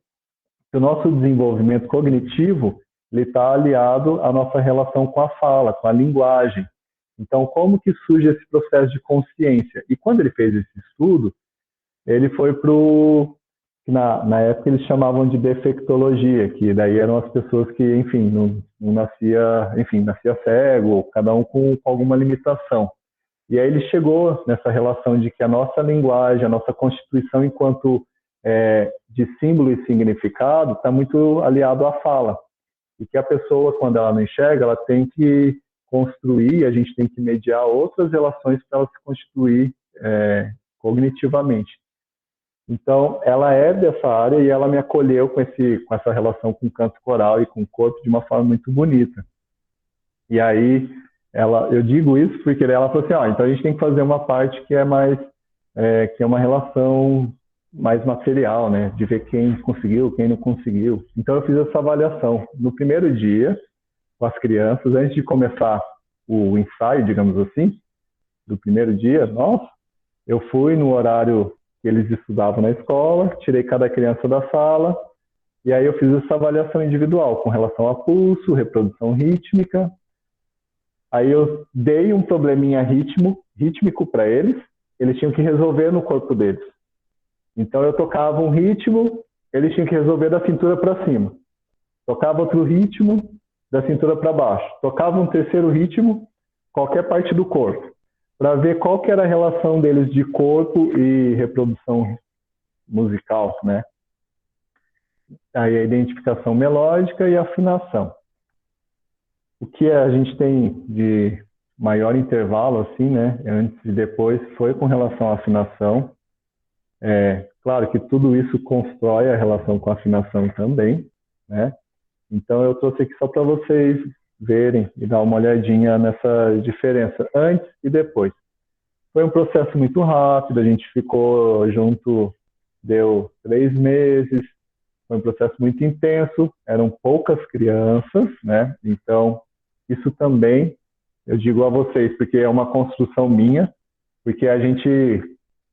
que o nosso desenvolvimento cognitivo ele está aliado à nossa relação com a fala, com a linguagem. Então, como que surge esse processo de consciência? E quando ele fez esse estudo, ele foi para o que na época eles chamavam de defectologia, que daí eram as pessoas que, enfim, não nascia, enfim, nascia cego, cada um com alguma limitação. E aí ele chegou nessa relação de que a nossa linguagem, a nossa constituição enquanto de símbolo e significado está muito aliado à fala. E que a pessoa, quando ela não enxerga, ela tem que construir, a gente tem que mediar outras relações para ela se constituir cognitivamente. Então, ela é dessa área e ela me acolheu com essa relação com o canto coral e com o corpo de uma forma muito bonita. E aí, eu digo isso porque ela falou assim, então a gente tem que fazer uma parte que é mais, que é uma relação mais material, né? De ver quem conseguiu, quem não conseguiu. Então, eu fiz essa avaliação. No primeiro dia, com as crianças, antes de começar o ensaio, digamos assim, do primeiro dia, nossa, eu fui no horário que eles estudavam na escola, tirei cada criança da sala, e aí eu fiz essa avaliação individual com relação a pulso, reprodução rítmica. Aí eu dei um probleminha rítmico para eles tinham que resolver no corpo deles. Então eu tocava um ritmo, eles tinham que resolver da cintura para cima. Tocava outro ritmo, da cintura para baixo. Tocava um terceiro ritmo, qualquer parte do corpo, para ver qual que era a relação deles de corpo e reprodução musical, né? Aí a identificação melódica e a afinação. O que a gente tem de maior intervalo, assim, né, antes e depois, foi com relação à afinação. Claro que tudo isso constrói a relação com a afinação também, né? Então eu trouxe aqui só para vocês verem e dar uma olhadinha nessa diferença antes e depois. Foi um processo muito rápido, a gente ficou junto, deu 3 meses, foi um processo muito intenso, eram poucas crianças, né? Então, isso também, eu digo a vocês, porque é uma construção minha, porque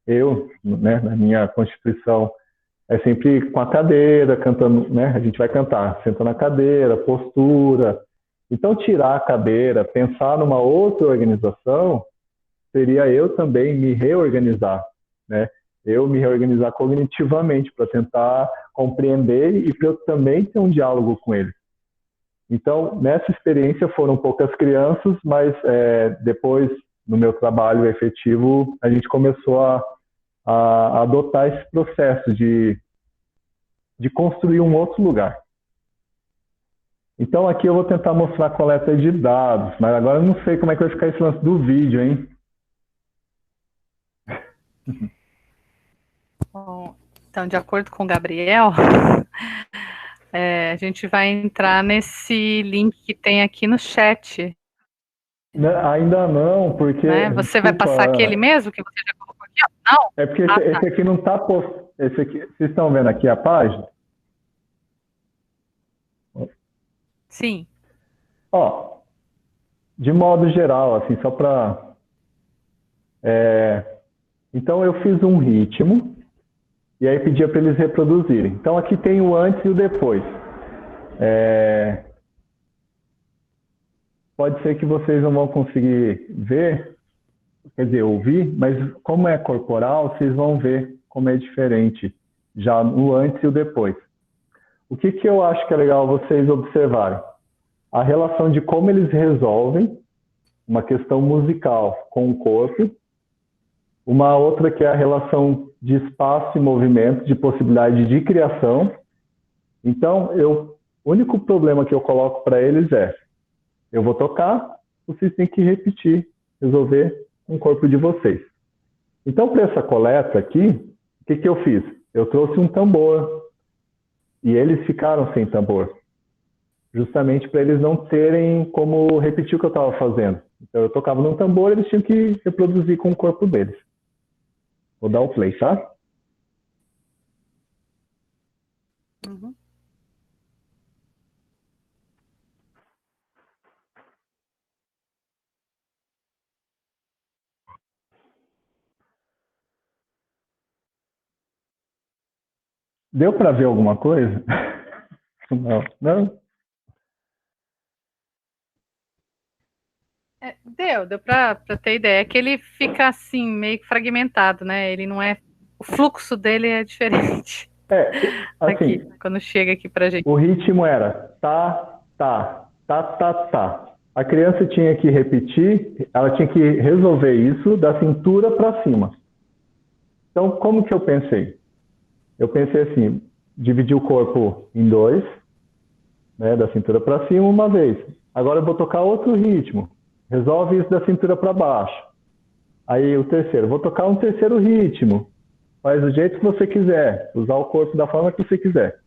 eu, né, na minha constituição, é sempre com a cadeira, cantando, né? A gente vai cantar, senta na cadeira, postura. Então, tirar a cadeira, pensar numa outra organização, seria eu também me reorganizar, né? Eu me reorganizar cognitivamente para tentar compreender e para eu também ter um diálogo com eles. Então, nessa experiência foram poucas crianças, mas depois, no meu trabalho efetivo, a gente começou a adotar esse processo de construir um outro lugar. Então, aqui eu vou tentar mostrar a coleta de dados, mas agora eu não sei como é que vai ficar esse lance do vídeo, hein? Bom, então, de acordo com o Gabriel, a gente vai entrar nesse link que tem aqui no chat. Ainda não, porque... Né? Você vai passar aquele mesmo que você já colocou aqui? Não? É porque esse aqui não está posto. Esse aqui, vocês estão vendo aqui a página? Sim. Ó, de modo geral, assim, só para... Então, eu fiz um ritmo e aí pedia para eles reproduzirem. Então, aqui tem o antes e o depois. Pode ser que vocês não vão conseguir ver, quer dizer, ouvir, mas como é corporal, vocês vão ver como é diferente, já no antes e o depois. O que eu acho que é legal vocês observarem? A relação de como eles resolvem uma questão musical com o corpo, uma outra que é a relação de espaço e movimento, de possibilidade de criação. Então, o único problema que eu coloco para eles eu vou tocar, vocês têm que repetir, resolver com o corpo de vocês. Então, para essa coleta aqui, o que eu fiz? Eu trouxe um tambor e eles ficaram sem tambor, justamente para eles não terem como repetir o que eu estava fazendo. Então, eu tocava num tambor, eles tinham que reproduzir com o corpo deles. Vou dar o play, tá? Uhum. Deu para ver alguma coisa? Não. Não? Deu para ter ideia. É que ele fica assim, meio fragmentado, né? Ele não é. O fluxo dele é diferente. É, Aqui, assim, quando chega aqui pra gente. o ritmo era tá, tá, tá, tá, tá. A criança tinha que repetir, ela tinha que resolver isso da cintura para cima. Então, como que eu pensei? Eu pensei assim, dividir o corpo em dois, né, da cintura para cima uma vez. Agora eu vou tocar outro ritmo. Resolve isso da cintura para baixo. Aí o terceiro, vou tocar um terceiro ritmo. Faz do jeito que você quiser, usar o corpo da forma que você quiser.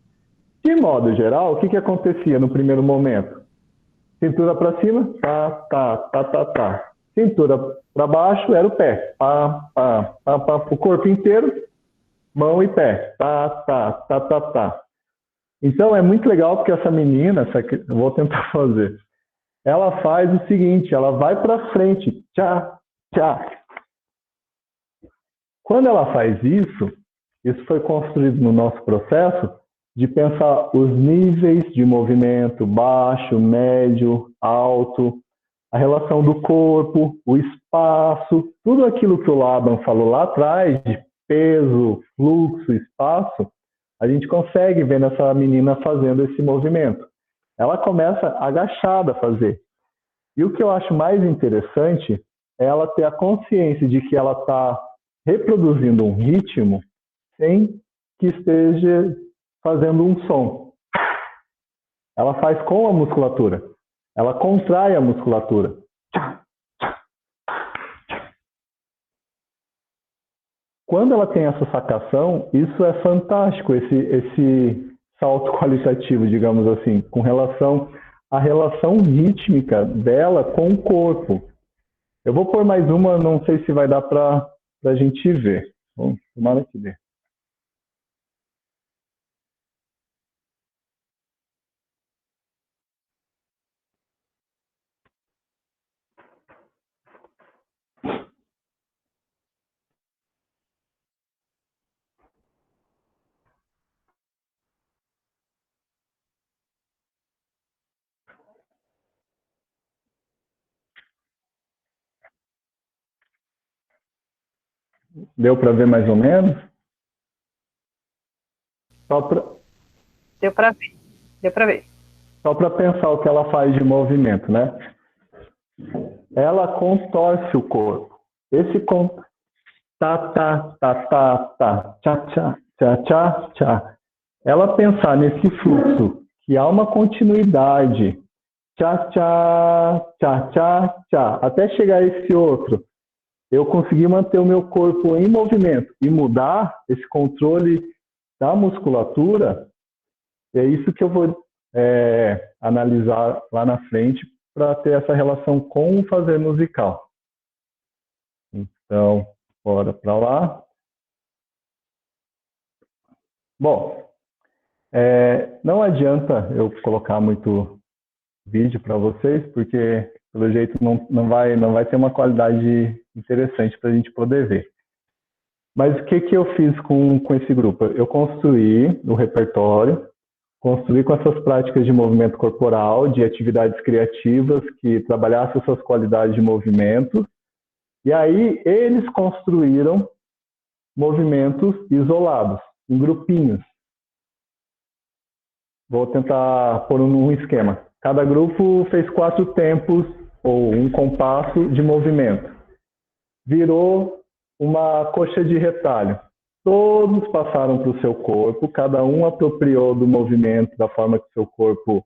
De modo geral, o que acontecia no primeiro momento? Cintura para cima, tá, tá, tá, tá, tá. Cintura para baixo era o pé, pá, pá, pá, pá, o corpo inteiro, mão e pé, tá, tá, tá, tá, tá. Então é muito legal porque essa menina, eu vou tentar fazer, ela faz o seguinte, ela vai para frente, tchá, tchá. Quando ela faz isso foi construído no nosso processo de pensar os níveis de movimento, baixo, médio, alto, a relação do corpo, o espaço, tudo aquilo que o Laban falou lá atrás, de peso, fluxo, espaço, a gente consegue ver nessa menina fazendo esse movimento. Ela começa agachada a fazer. E o que eu acho mais interessante é ela ter a consciência de que ela está reproduzindo um ritmo sem que esteja fazendo um som. Ela faz com a musculatura. Ela contrai a musculatura. Quando ela tem essa sacação, isso é fantástico, esse salto qualitativo, digamos assim, com relação à relação rítmica dela com o corpo. Eu vou pôr mais uma, não sei se vai dar para a gente ver. Vamos tomara que dê. Deu para ver mais ou menos? Só para Deu para ver. Deu para ver. só para pensar o que ela faz de movimento, né? Ela contorce o corpo. Esse tá, tá, tá, tá, tá, tchá, tchá, tchá, tchá, tchá. Ela pensar nesse fluxo, que há uma continuidade, tchá, tchá, tchá, tchá, tchá, até chegar a esse outro. Eu consegui manter o meu corpo em movimento e mudar esse controle da musculatura, é isso que eu vou analisar lá na frente para ter essa relação com o fazer musical. Então, bora para lá. Bom, não adianta eu colocar muito vídeo para vocês, porque pelo jeito não vai ter uma qualidade interessante para a gente poder ver. Mas o que eu fiz com esse grupo? Eu construí o repertório, construí com essas práticas de movimento corporal, de atividades criativas que trabalhassem essas qualidades de movimento, e aí eles construíram movimentos isolados, em grupinhos. Vou tentar pôr num esquema. Cada grupo fez 4 tempos ou um compasso de movimento. Virou uma coxa de retalho. Todos passaram para o seu corpo, cada um apropriou do movimento, da forma que o seu corpo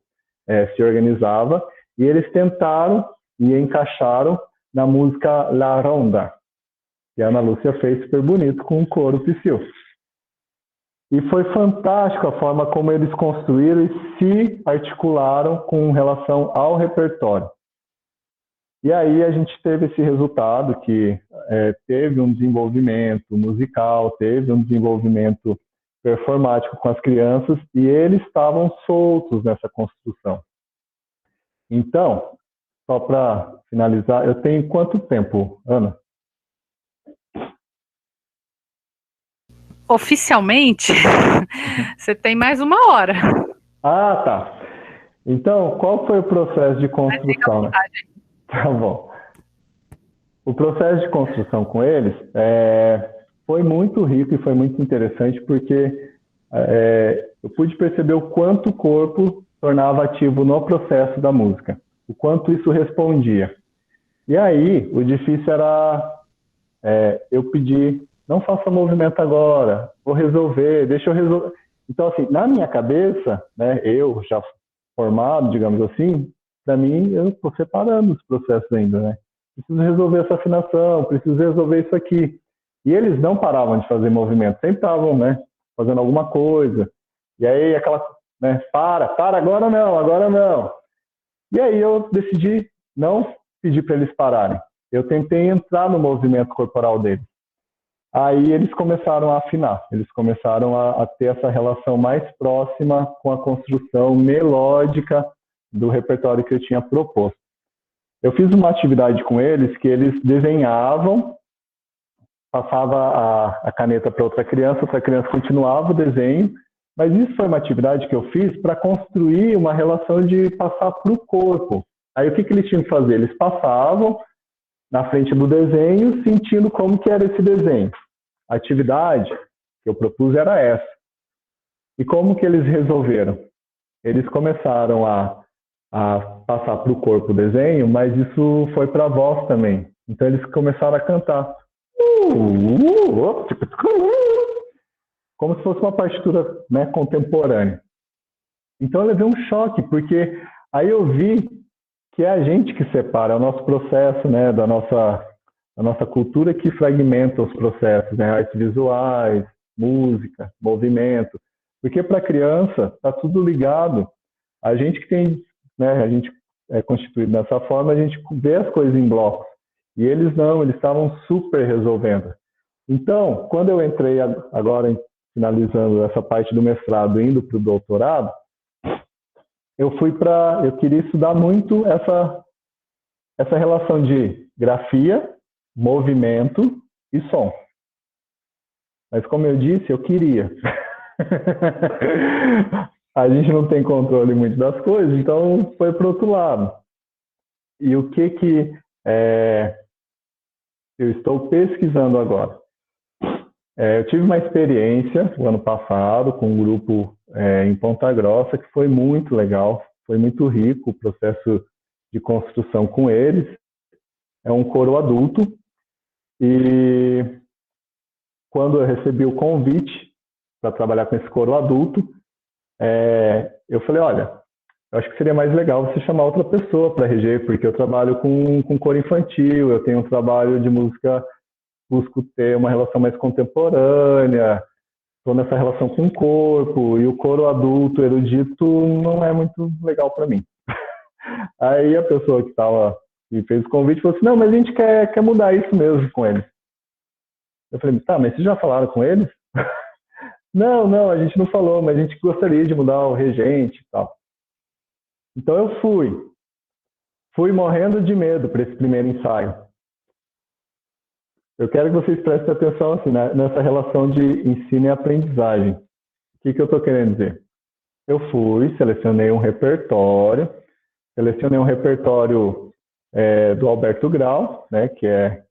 se organizava, e eles tentaram e encaixaram na música La Ronda, que a Ana Lúcia fez super bonito com o coro Psyu. E foi fantástico a forma como eles construíram e se articularam com relação ao repertório. E aí a gente teve esse resultado que teve um desenvolvimento musical, teve um desenvolvimento performático com as crianças e eles estavam soltos nessa construção. Então, só para finalizar, eu tenho quanto tempo, Ana? Oficialmente, você tem mais 1 hora. Ah, tá. Então, qual foi o processo de construção? Né? Tá bom. O processo de construção com eles foi muito rico e foi muito interessante porque eu pude perceber o quanto o corpo tornava ativo no processo da música, o quanto isso respondia. E aí, o difícil era eu pedir, não faça movimento agora, vou resolver, deixa eu resolver. Então, assim, na minha cabeça, né, eu já formado, digamos assim, para mim, eu estou separando os processos ainda, né? Preciso resolver essa afinação, preciso resolver isso aqui. E eles não paravam de fazer movimento, sempre estavam, né, fazendo alguma coisa. E aí, aquela, né, para, agora não, agora não. E aí eu decidi não pedir para eles pararem. Eu tentei entrar no movimento corporal deles. Aí eles começaram a afinar, eles começaram a ter essa relação mais próxima com a construção melódica do repertório que eu tinha proposto. Eu fiz uma atividade com eles que eles desenhavam, passava a caneta para outra criança continuava o desenho, mas isso foi uma atividade que eu fiz para construir uma relação de passar para o corpo. Aí o que eles tinham que fazer? Eles passavam na frente do desenho, sentindo como que era esse desenho. A atividade que eu propus era essa. E como que eles resolveram? Eles começaram a passar para o corpo o desenho, mas isso foi para a voz também. Então eles começaram a cantar. Como se fosse uma partitura, né, contemporânea. Então eu levei um choque, porque aí eu vi que é a gente que separa, é o nosso processo, né, da nossa cultura que fragmenta os processos, né, artes visuais, música, movimento. Porque para a criança está tudo ligado. A gente que tem, né, a gente é constituído dessa forma, a gente vê as coisas em blocos. E eles não, eles estavam super resolvendo. Então, quando eu entrei agora, finalizando essa parte do mestrado, indo para o doutorado, eu queria estudar muito essa relação de grafia, movimento e som. Mas como eu disse, eu queria. A gente não tem controle muito das coisas, então foi para o outro lado. E o que eu estou pesquisando agora? Eu tive uma experiência o ano passado com um grupo em Ponta Grossa que foi muito legal, foi muito rico o processo de construção com eles. É um coro adulto e quando eu recebi o convite para trabalhar com esse coro adulto, eu falei, olha, eu acho que seria mais legal você chamar outra pessoa para reger, porque eu trabalho com coro infantil, eu tenho um trabalho de música, busco ter uma relação mais contemporânea, estou nessa relação com o corpo, e o coro adulto, erudito, não é muito legal para mim. Aí a pessoa que fez o convite falou assim, não, mas a gente quer mudar isso mesmo com eles. Eu falei, tá, mas vocês já falaram com eles? Não, a gente não falou, mas a gente gostaria de mudar o regente e tal. Então eu fui morrendo de medo para esse primeiro ensaio. Eu quero que vocês prestem atenção assim, nessa relação de ensino e aprendizagem. O que eu estou querendo dizer? Eu selecionei um repertório do Alberto Grau, né, que é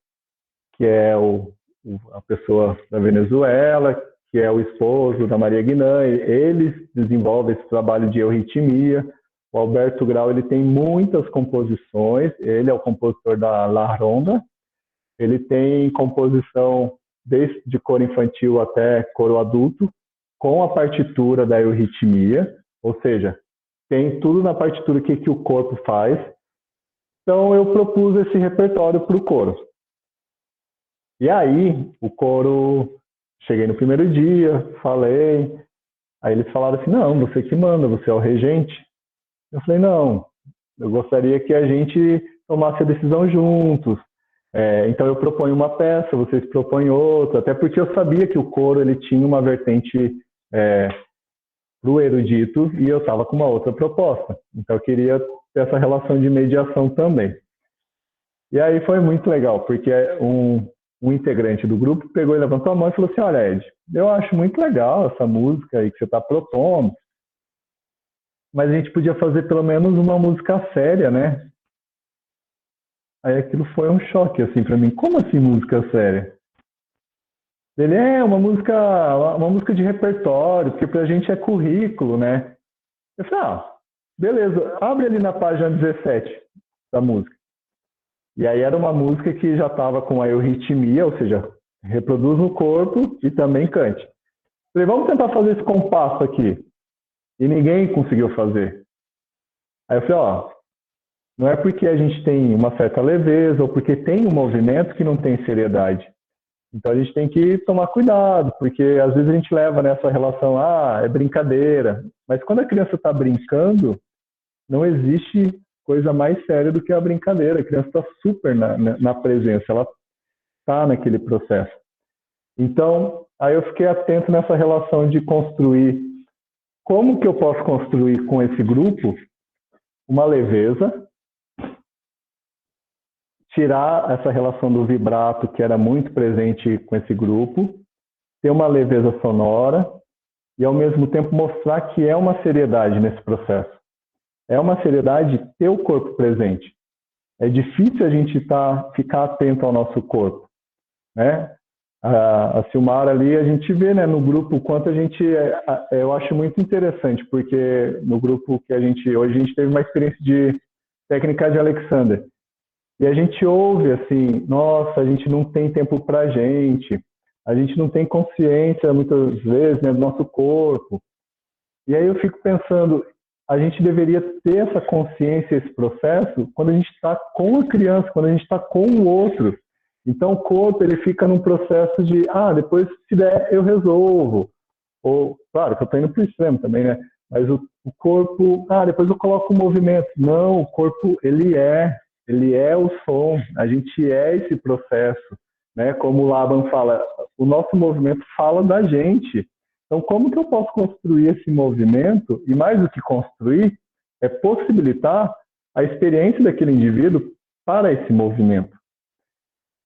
a pessoa da Venezuela, que é o esposo da Maria Guinan. Eles desenvolvem esse trabalho de euritmia. O Alberto Grau ele tem muitas composições, ele é o compositor da La Ronda, ele tem composição desde coro infantil até coro adulto, com a partitura da euritmia, ou seja, tem tudo na partitura que o corpo faz. Então eu propus esse repertório para o coro. E aí, o coro, cheguei no primeiro dia, falei, aí eles falaram assim, não, você que manda, você é o regente. Eu falei, não, eu gostaria que a gente tomasse a decisão juntos. Então eu proponho uma peça, vocês propõem outra, até porque eu sabia que o coro ele tinha uma vertente para o erudito e eu estava com uma outra proposta. Então eu queria ter essa relação de mediação também. E aí foi muito legal, porque um integrante do grupo pegou e levantou a mão e falou assim, olha, Ed, eu acho muito legal essa música aí que você está propondo, mas a gente podia fazer pelo menos uma música séria, né? Aí aquilo foi um choque, assim, para mim. Como assim música séria? Ele é uma música de repertório, porque pra gente é currículo, né? Eu falei, beleza, abre ali na página 17 da música. E aí era uma música que já estava com a euritmia, ou seja, reproduz no corpo e também cante. Falei, vamos tentar fazer esse compasso aqui. E ninguém conseguiu fazer. Aí eu falei, não é porque a gente tem uma certa leveza ou porque tem um movimento que não tem seriedade. Então a gente tem que tomar cuidado, porque às vezes a gente leva nessa relação, é brincadeira. Mas quando a criança está brincando, não existe coisa mais séria do que a brincadeira. A criança está super na presença, ela está naquele processo. Então, aí eu fiquei atento nessa relação de construir. Como que eu posso construir com esse grupo uma leveza, tirar essa relação do vibrato que era muito presente com esse grupo, ter uma leveza sonora e, ao mesmo tempo, mostrar que é uma seriedade nesse processo. É uma seriedade ter o corpo presente. É difícil a gente ficar atento ao nosso corpo, né? A Silmara ali, a gente vê, né, no grupo o quanto a gente... eu acho muito interessante, porque no grupo que hoje a gente teve uma experiência de técnica de Alexander. E a gente ouve assim, nossa, a gente não tem tempo pra gente, a gente não tem consciência, muitas vezes, né, do nosso corpo. E aí eu fico pensando, a gente deveria ter essa consciência, esse processo, quando a gente está com a criança, quando a gente está com o outro. Então o corpo, ele fica num processo de, depois se der, eu resolvo. Ou, claro que eu estou indo para o extremo também, né? Mas o corpo, depois eu coloco o movimento. Não, o corpo, ele é o som, a gente é esse processo, né? Como o Laban fala, o nosso movimento fala da gente. Então, como que eu posso construir esse movimento? E mais do que construir, é possibilitar a experiência daquele indivíduo para esse movimento.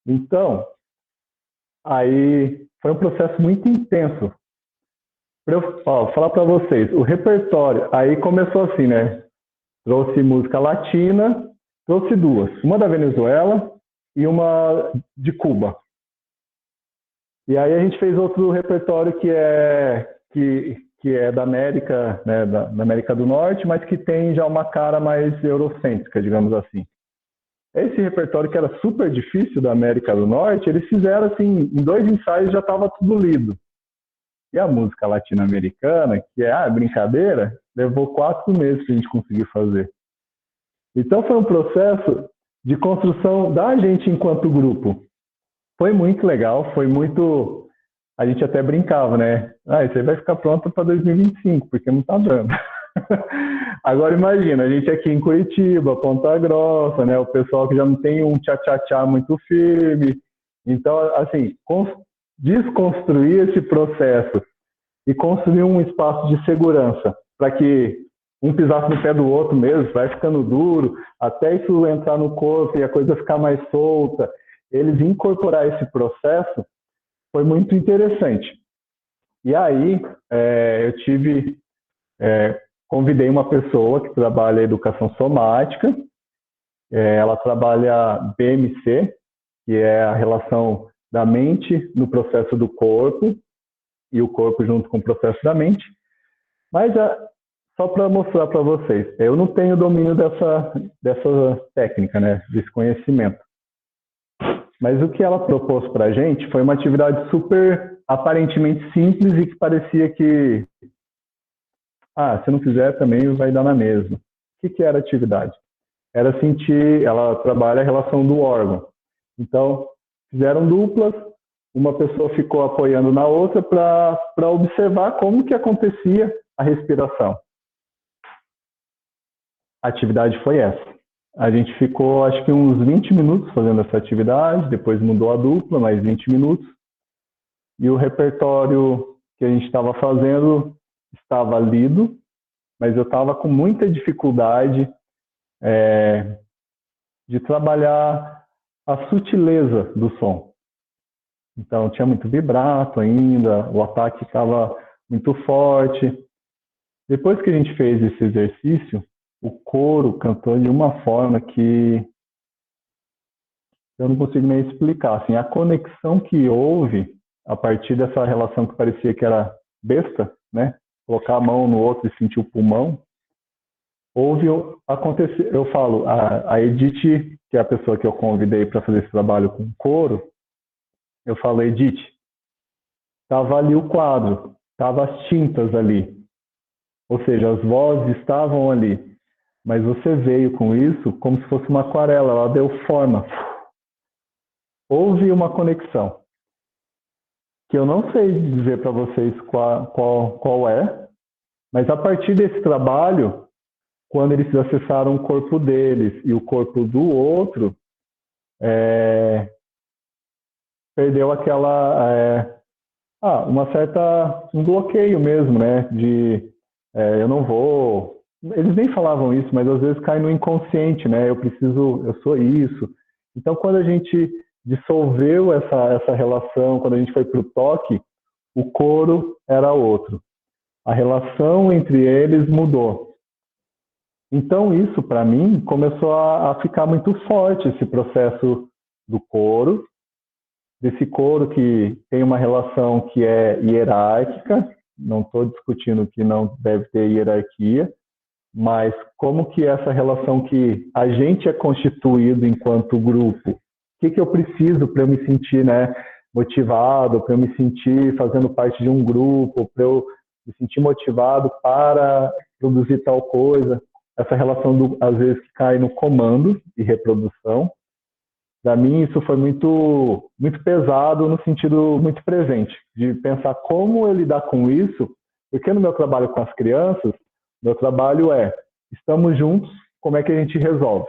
Então, aí foi um processo muito intenso. Para eu falar para vocês, o repertório, aí começou assim, né? Trouxe música latina, trouxe duas, uma da Venezuela e uma de Cuba. E aí a gente fez outro repertório que é da América, né, da América do Norte, mas que tem já uma cara mais eurocêntrica, digamos assim. Esse repertório que era super difícil da América do Norte, eles fizeram assim, em 2 ensaios já estava tudo lido. E a música latino-americana, que é brincadeira, levou 4 meses para a gente conseguir fazer. Então foi um processo de construção da gente enquanto grupo. Foi muito legal, foi muito... A gente até brincava, né? Isso aí vai ficar pronto para 2025, porque não está dando. Agora imagina, a gente aqui em Curitiba, Ponta Grossa, né? O pessoal que já não tem um tchá-tchá-tchá muito firme. Então, assim, desconstruir esse processo e construir um espaço de segurança para que um pisasse no pé do outro mesmo, vai ficando duro, até isso entrar no corpo e a coisa ficar mais solta. Eles incorporar esse processo foi muito interessante. E aí convidei uma pessoa que trabalha educação somática, ela trabalha BMC, que é a relação da mente no processo do corpo, e o corpo junto com o processo da mente. Mas só para mostrar para vocês, eu não tenho domínio dessa técnica, né, desse conhecimento. Mas o que ela propôs para a gente foi uma atividade super aparentemente simples e que parecia que, se não fizer também vai dar na mesma. O que era a atividade? Era sentir, ela trabalha a relação do órgão. Então, fizeram duplas, uma pessoa ficou apoiando na outra para observar como que acontecia a respiração. A atividade foi essa. A gente ficou, acho que uns 20 minutos fazendo essa atividade, depois mudou a dupla, mais 20 minutos. E o repertório que a gente estava fazendo estava lido, mas eu estava com muita dificuldade de trabalhar a sutileza do som. Então, tinha muito vibrato ainda, o ataque estava muito forte. Depois que a gente fez esse exercício, o coro cantou de uma forma que eu não consigo nem explicar. Assim, a conexão que houve a partir dessa relação que parecia que era besta, né? Colocar a mão no outro e sentir o pulmão, aconteceu, eu falo, a Edith, que é a pessoa que eu convidei para fazer esse trabalho com coro, eu falo, Edith, estava ali o quadro, estavam as tintas ali, ou seja, as vozes estavam ali, mas você veio com isso como se fosse uma aquarela, ela deu forma. Houve uma conexão, que eu não sei dizer para vocês qual é, mas a partir desse trabalho, quando eles acessaram o corpo deles e o corpo do outro, perdeu um bloqueio mesmo, né? Eu não vou. Eles nem falavam isso, mas às vezes cai no inconsciente, né? Eu sou isso. Então, quando a gente dissolveu essa relação, quando a gente foi para o toque, o coro era outro. A relação entre eles mudou. Então, isso, para mim, começou a ficar muito forte, esse processo do coro, desse coro que tem uma relação que é hierárquica, não estou discutindo que não deve ter hierarquia, mas como que essa relação que a gente é constituído enquanto grupo, o que eu preciso para eu me sentir, né, motivado, para eu me sentir fazendo parte de um grupo, para eu me sentir motivado para produzir tal coisa, essa relação, às vezes, que cai no comando e reprodução. Para mim, isso foi muito, muito pesado, no sentido muito presente, de pensar como eu lidar com isso, porque no meu trabalho com as crianças, meu trabalho estamos juntos, como é que a gente resolve?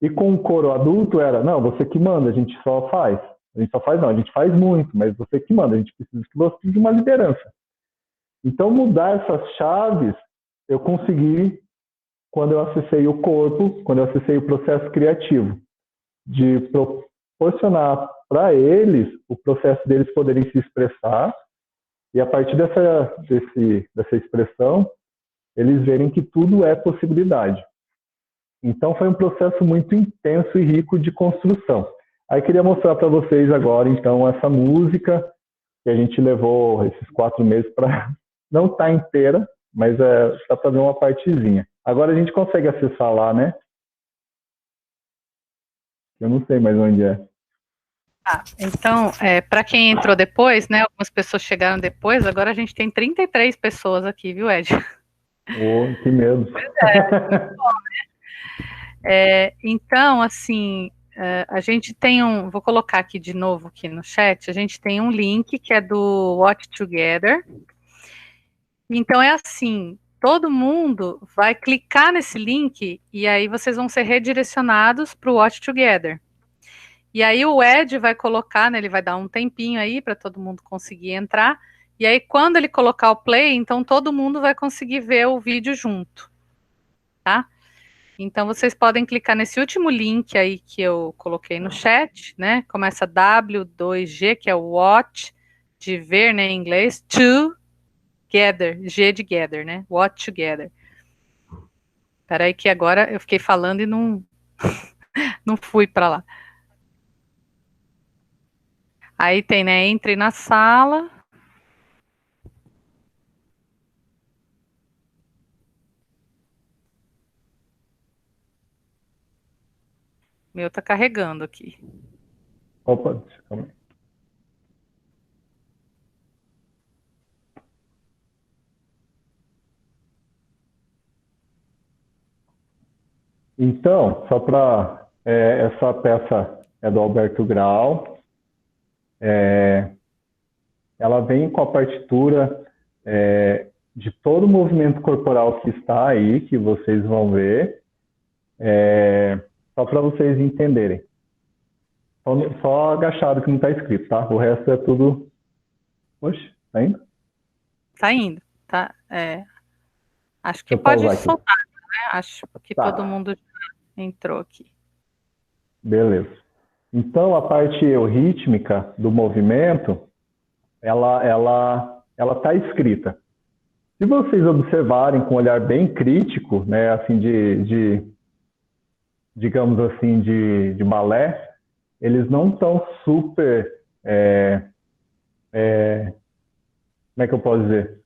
E com o coro adulto não, você que manda, a gente só faz. A gente só faz não, a gente faz muito, mas você que manda, a gente precisa que você de uma liderança. Então, mudar essas chaves, eu consegui quando eu acessei o corpo, quando eu acessei o processo criativo, de proporcionar para eles o processo deles poderem se expressar e a partir dessa expressão, eles verem que tudo é possibilidade. Então, foi um processo muito intenso e rico de construção. Aí, queria mostrar para vocês agora, então, essa música que a gente levou esses 4 meses para não estar inteira, mas dá para ver uma partezinha. Agora a gente consegue acessar lá, né? Eu não sei mais onde é. Então, para quem entrou depois, né? Algumas pessoas chegaram depois, agora a gente tem 33 pessoas aqui, viu, Ed? Que medo. Muito bom, né? Então, assim, a gente tem vou colocar aqui de novo aqui no chat, a gente tem um link que é do Watch Together. Então é assim, todo mundo vai clicar nesse link e aí vocês vão ser redirecionados para o Watch Together. E aí o Ed vai colocar, né, ele vai dar um tempinho aí para todo mundo conseguir entrar. E aí quando ele colocar o play, então todo mundo vai conseguir ver o vídeo junto, tá? Então vocês podem clicar nesse último link aí que eu coloquei no chat, né? Começa W2G, que é o watch, de ver, né, em inglês, together, G de gather, né? Watch together. Peraí que agora eu fiquei falando e não fui para lá. Aí tem, né? Entre na sala. Meu tá carregando aqui. Opa, calma aí. Então, só para... essa peça é do Alberto Grau. Ela vem com a partitura de todo o movimento corporal que está aí, que vocês vão ver. Só para vocês entenderem. Só agachado que não está escrito, tá? O resto é tudo... Oxe, tá indo? Tá indo, tá? Acho que pode soltar, né? Acho que todo mundo já entrou aqui. Beleza. Então, a parte rítmica do movimento, ela está escrita. Se vocês observarem com um olhar bem crítico, né, assim, digamos assim, de balé, eles não estão super como é que eu posso dizer?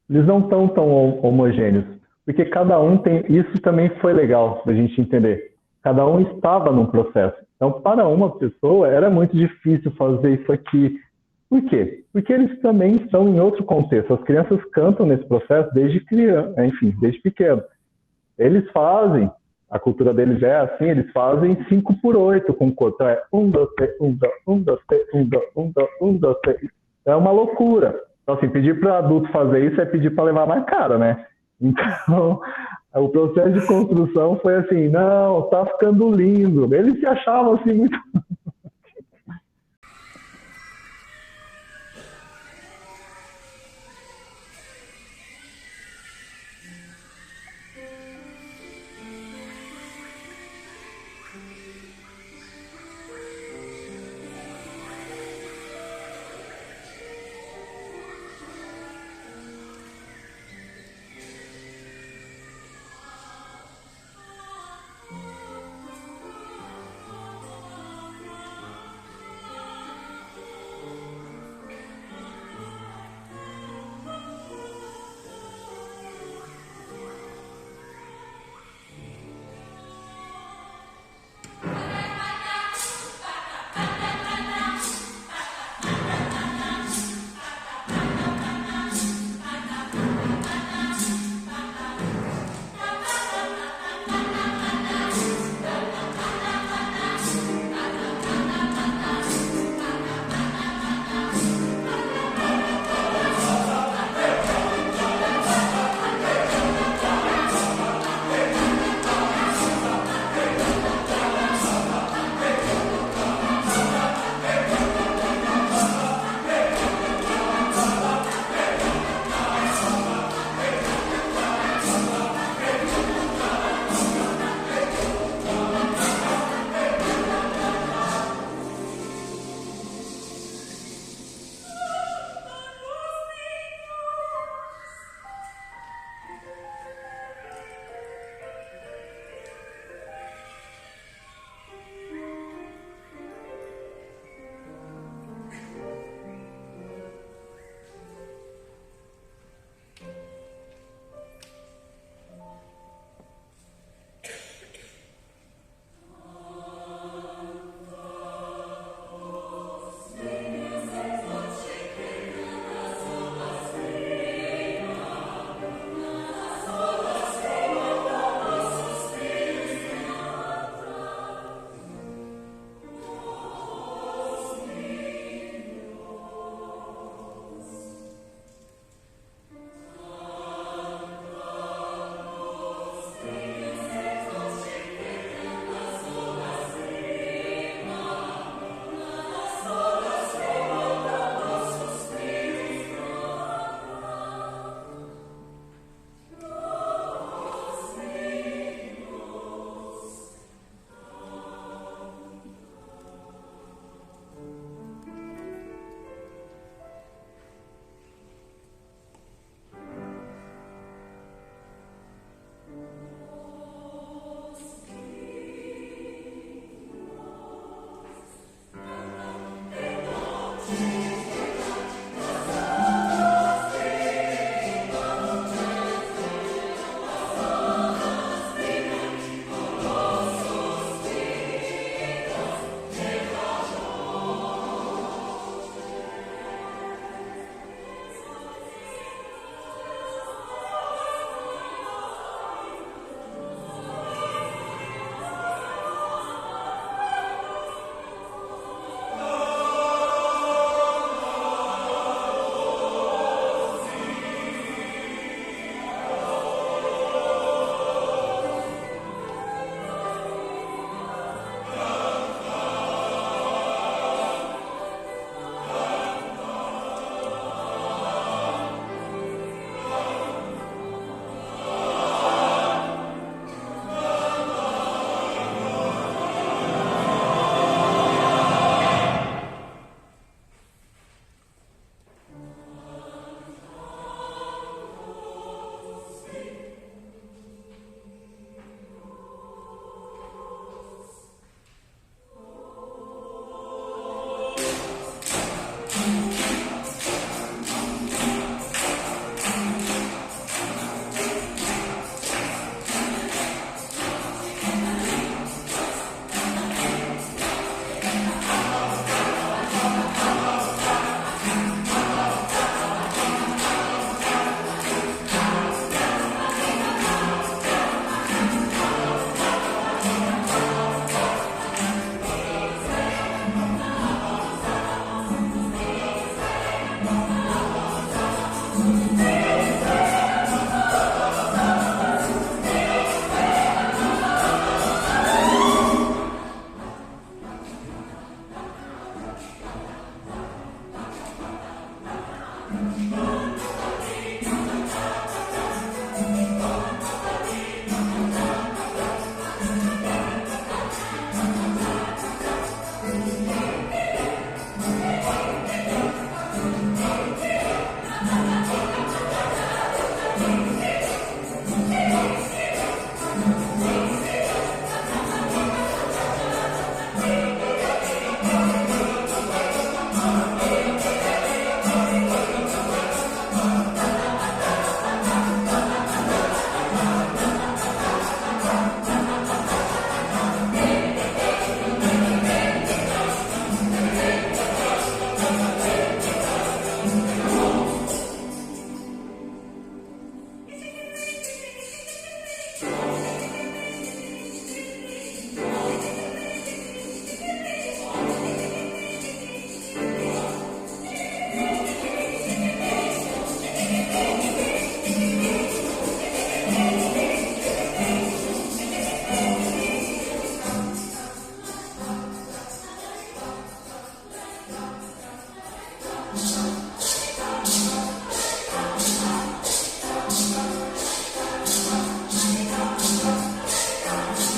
Eles não estão tão homogêneos, porque cada um tem. Isso também foi legal da gente entender. Cada um estava num processo. Então, para uma pessoa, era muito difícil fazer isso aqui. Por quê? Porque eles também estão em outro contexto. As crianças cantam nesse processo desde criança, enfim, desde pequeno. Eles fazem, a cultura deles é assim, eles fazem 5 por 8 com o corpo. Então é 1, 2, 3, 1, 2, 1, 2, 3, 1, 2, 1, 2, 1, 2, 3. É uma loucura. Então, assim, pedir para adulto fazer isso é pedir para levar na cara, né? Então, o processo de construção foi assim, não, tá ficando lindo. Eles se achavam assim muito.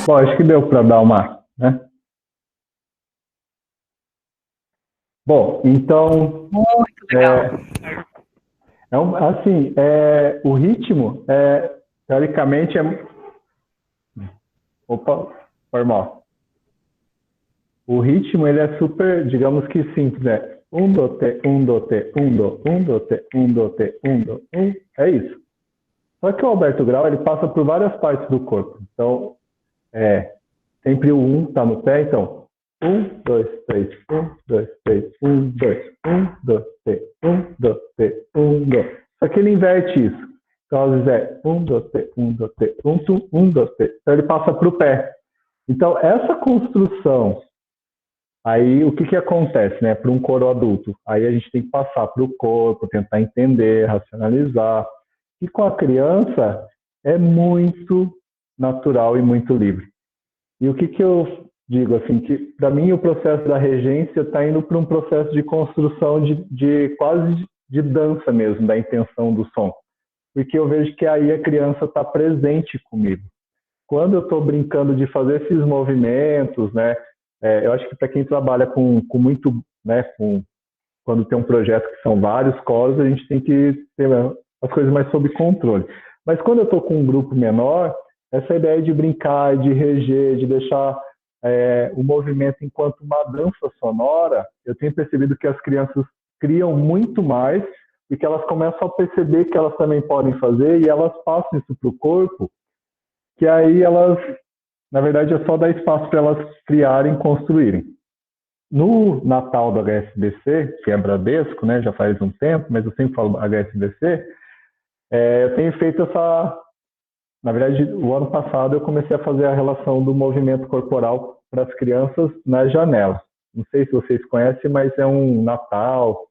Bom, acho que deu para dar uma, né? Bom, então, Muito legal. assim, o ritmo, teoricamente, opa, normal. O ritmo, ele é super, digamos que simples, um, do, te, um, do, te, um, do, te, um, do, te, um, do, é isso. Só que o Alberto Grau, ele passa por várias partes do corpo. Então, sempre o está no pé, então, 1, 2, 3, 1, 2, 3, 1, 2, 1, 2, 3, 1, 2, 3, 1, 2. Só que ele inverte isso. Então, às vezes é 1, 2, 3, 1, 2, 3, 1, 2, 3. Então, ele passa para o pé. Então, essa construção, aí o que acontece, né, para um coro adulto? Aí a gente tem que passar para o corpo, tentar entender, racionalizar. E com a criança, é muito natural e muito livre. E o que eu digo, assim, que para mim o processo da regência está indo para um processo de construção de quase de dança mesmo, da intenção do som. Porque eu vejo que aí a criança está presente comigo. Quando eu estou brincando de fazer esses movimentos, né, eu acho que para quem trabalha com muito, né, quando tem um projeto que são vários coros, a gente tem que ter as coisas mais sob controle. Mas quando eu estou com um grupo menor, essa ideia de brincar, de reger, de deixar o movimento enquanto uma dança sonora, eu tenho percebido que as crianças criam muito mais e que elas começam a perceber que elas também podem fazer e elas passam isso para o corpo, que aí elas, na verdade, é só dar espaço para elas criarem, construírem. No Natal do HSBC, que é Bradesco, né, já faz um tempo, mas eu sempre falo HSBC, eu tenho feito essa... Na verdade, o ano passado eu comecei a fazer a relação do movimento corporal para as crianças na janela. Não sei se vocês conhecem, mas é um Natal,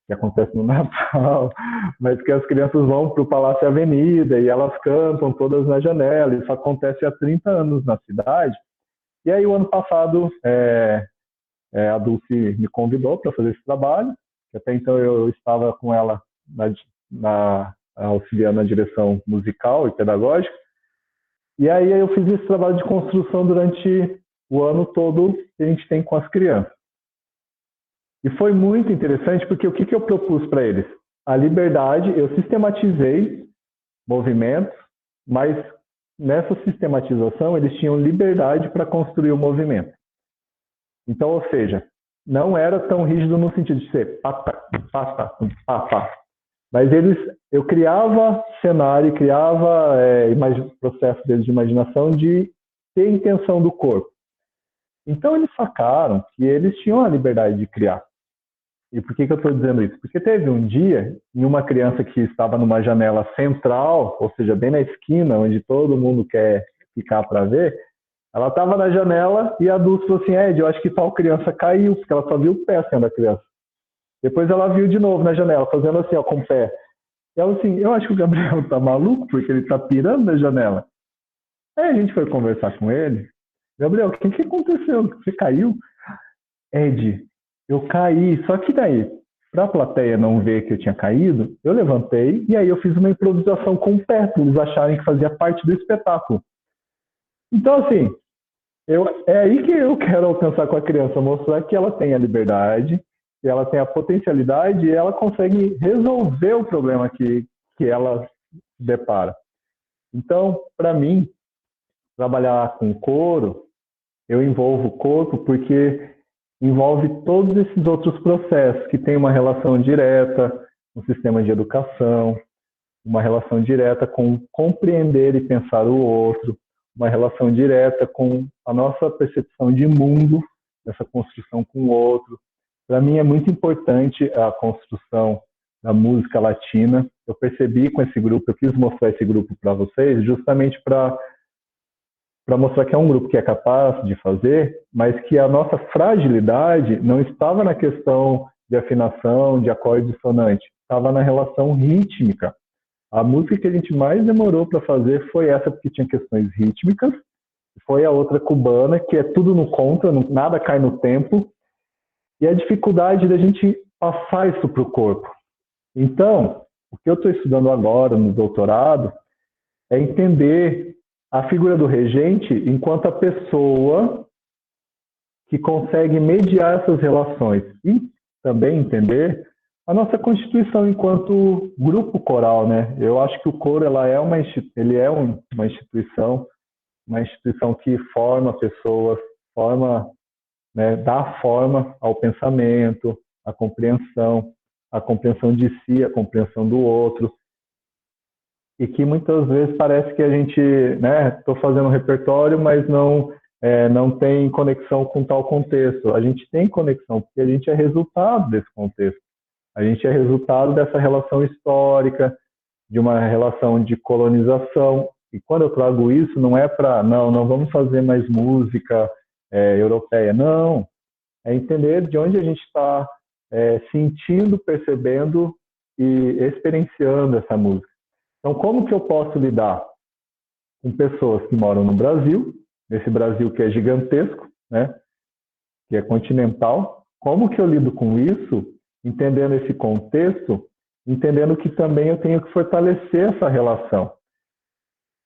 que acontece no Natal, mas que as crianças vão para o Palácio Avenida e elas cantam todas na janela. Isso acontece há 30 anos na cidade. E aí, o ano passado, a Dulce me convidou para fazer esse trabalho. Até então eu estava com ela auxiliando na direção musical e pedagógica. E aí eu fiz esse trabalho de construção durante o ano todo que a gente tem com as crianças. E foi muito interessante porque o que eu propus para eles? A liberdade, eu sistematizei movimentos, mas nessa sistematização eles tinham liberdade para construir o movimento. Então, ou seja, não era tão rígido no sentido de ser pá, pá, pá, pá, pá, pá. Mas eu criava cenário, criava processo deles de imaginação de ter intenção do corpo. Então eles sacaram que eles tinham a liberdade de criar. E por que eu estou dizendo isso? Porque teve um dia, em uma criança que estava numa janela central, ou seja, bem na esquina, onde todo mundo quer ficar para ver, ela estava na janela e a Dulce falou assim, Ed, eu acho que tal criança caiu, porque ela só viu o pé sendo a criança. Depois ela viu de novo na janela, fazendo assim, ó, com o pé. E ela assim, eu acho que o Gabriel tá maluco, porque ele tá pirando na janela. Aí a gente foi conversar com ele. Gabriel, o que aconteceu? Você caiu? Ed, eu caí. Só que daí, para a plateia não ver que eu tinha caído, eu levantei e aí eu fiz uma improvisação com o pé, para eles acharem que fazia parte do espetáculo. Então, assim, é aí que eu quero alcançar com a criança, mostrar que ela tem a liberdade, que ela tem a potencialidade e ela consegue resolver o problema que ela depara. Então, para mim, trabalhar com coro, eu envolvo o corpo porque envolve todos esses outros processos que têm uma relação direta com o sistema de educação, uma relação direta com compreender e pensar o outro, uma relação direta com a nossa percepção de mundo, essa construção com o outro. Para mim é muito importante a construção da música latina. Eu percebi com esse grupo, eu quis mostrar esse grupo para vocês, justamente para mostrar que é um grupo que é capaz de fazer, mas que a nossa fragilidade não estava na questão de afinação, de acorde dissonante, estava na relação rítmica. A música que a gente mais demorou para fazer foi essa, porque tinha questões rítmicas, foi a outra cubana, que é tudo no contra, nada cai no tempo, e a dificuldade da gente passar isso para o corpo. Então, o que eu estou estudando agora no doutorado é entender a figura do regente enquanto a pessoa que consegue mediar essas relações e também entender a nossa constituição enquanto grupo coral, né? Eu acho que o coro ele é uma instituição que forma pessoas, forma, né, dá forma ao pensamento, à a compreensão de si, a compreensão do outro, e que muitas vezes parece que a gente, né, estou fazendo um repertório, mas não tem conexão com tal contexto. A gente tem conexão, porque a gente é resultado desse contexto. A gente é resultado dessa relação histórica, de uma relação de colonização. E quando eu trago isso, não é para, não vamos fazer mais música europeia. Não, é entender de onde a gente está sentindo, percebendo e experienciando essa música. Então, como que eu posso lidar com pessoas que moram no Brasil, nesse Brasil que é gigantesco, né, que é continental? Como que eu lido com isso, entendendo esse contexto, entendendo que também eu tenho que fortalecer essa relação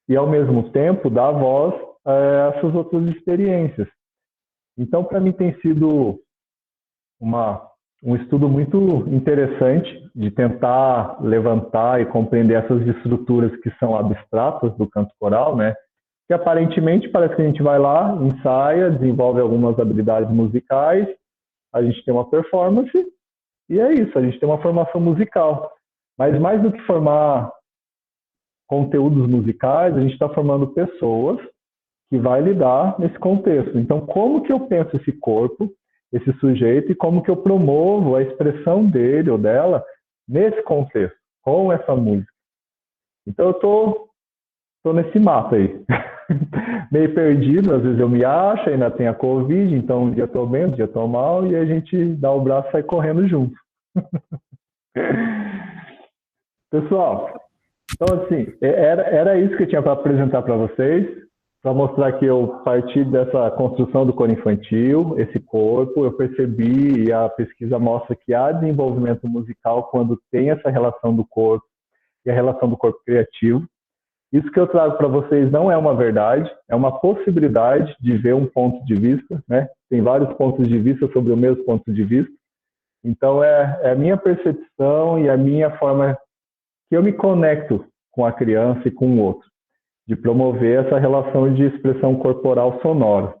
e, ao mesmo tempo, dar voz a essas outras experiências. Então, para mim, tem sido um estudo muito interessante de tentar levantar e compreender essas estruturas que são abstratas do canto coral, né? Que aparentemente parece que a gente vai lá, ensaia, desenvolve algumas habilidades musicais, a gente tem uma performance e é isso, a gente tem uma formação musical. Mas mais do que formar conteúdos musicais, a gente está formando pessoas que vai lidar nesse contexto. Então, como que eu penso esse corpo, esse sujeito, e como que eu promovo a expressão dele ou dela nesse contexto, com essa música? Então, eu tô nesse mato aí. Meio perdido, às vezes eu me acho, ainda tem a Covid, então um dia eu tô bem, um dia eu tô mal, e a gente dá o braço e sai correndo junto. Pessoal, então assim, era isso que eu tinha para apresentar para vocês, para mostrar que eu parti dessa construção do coro infantil, esse corpo, eu percebi, e a pesquisa mostra que há desenvolvimento musical quando tem essa relação do corpo e a relação do corpo criativo. Isso que eu trago para vocês não é uma verdade, é uma possibilidade de ver um ponto de vista, né? Tem vários pontos de vista sobre o mesmo ponto de vista. Então, é a minha percepção e a minha forma que eu me conecto com a criança e com o outro, de promover essa relação de expressão corporal sonora.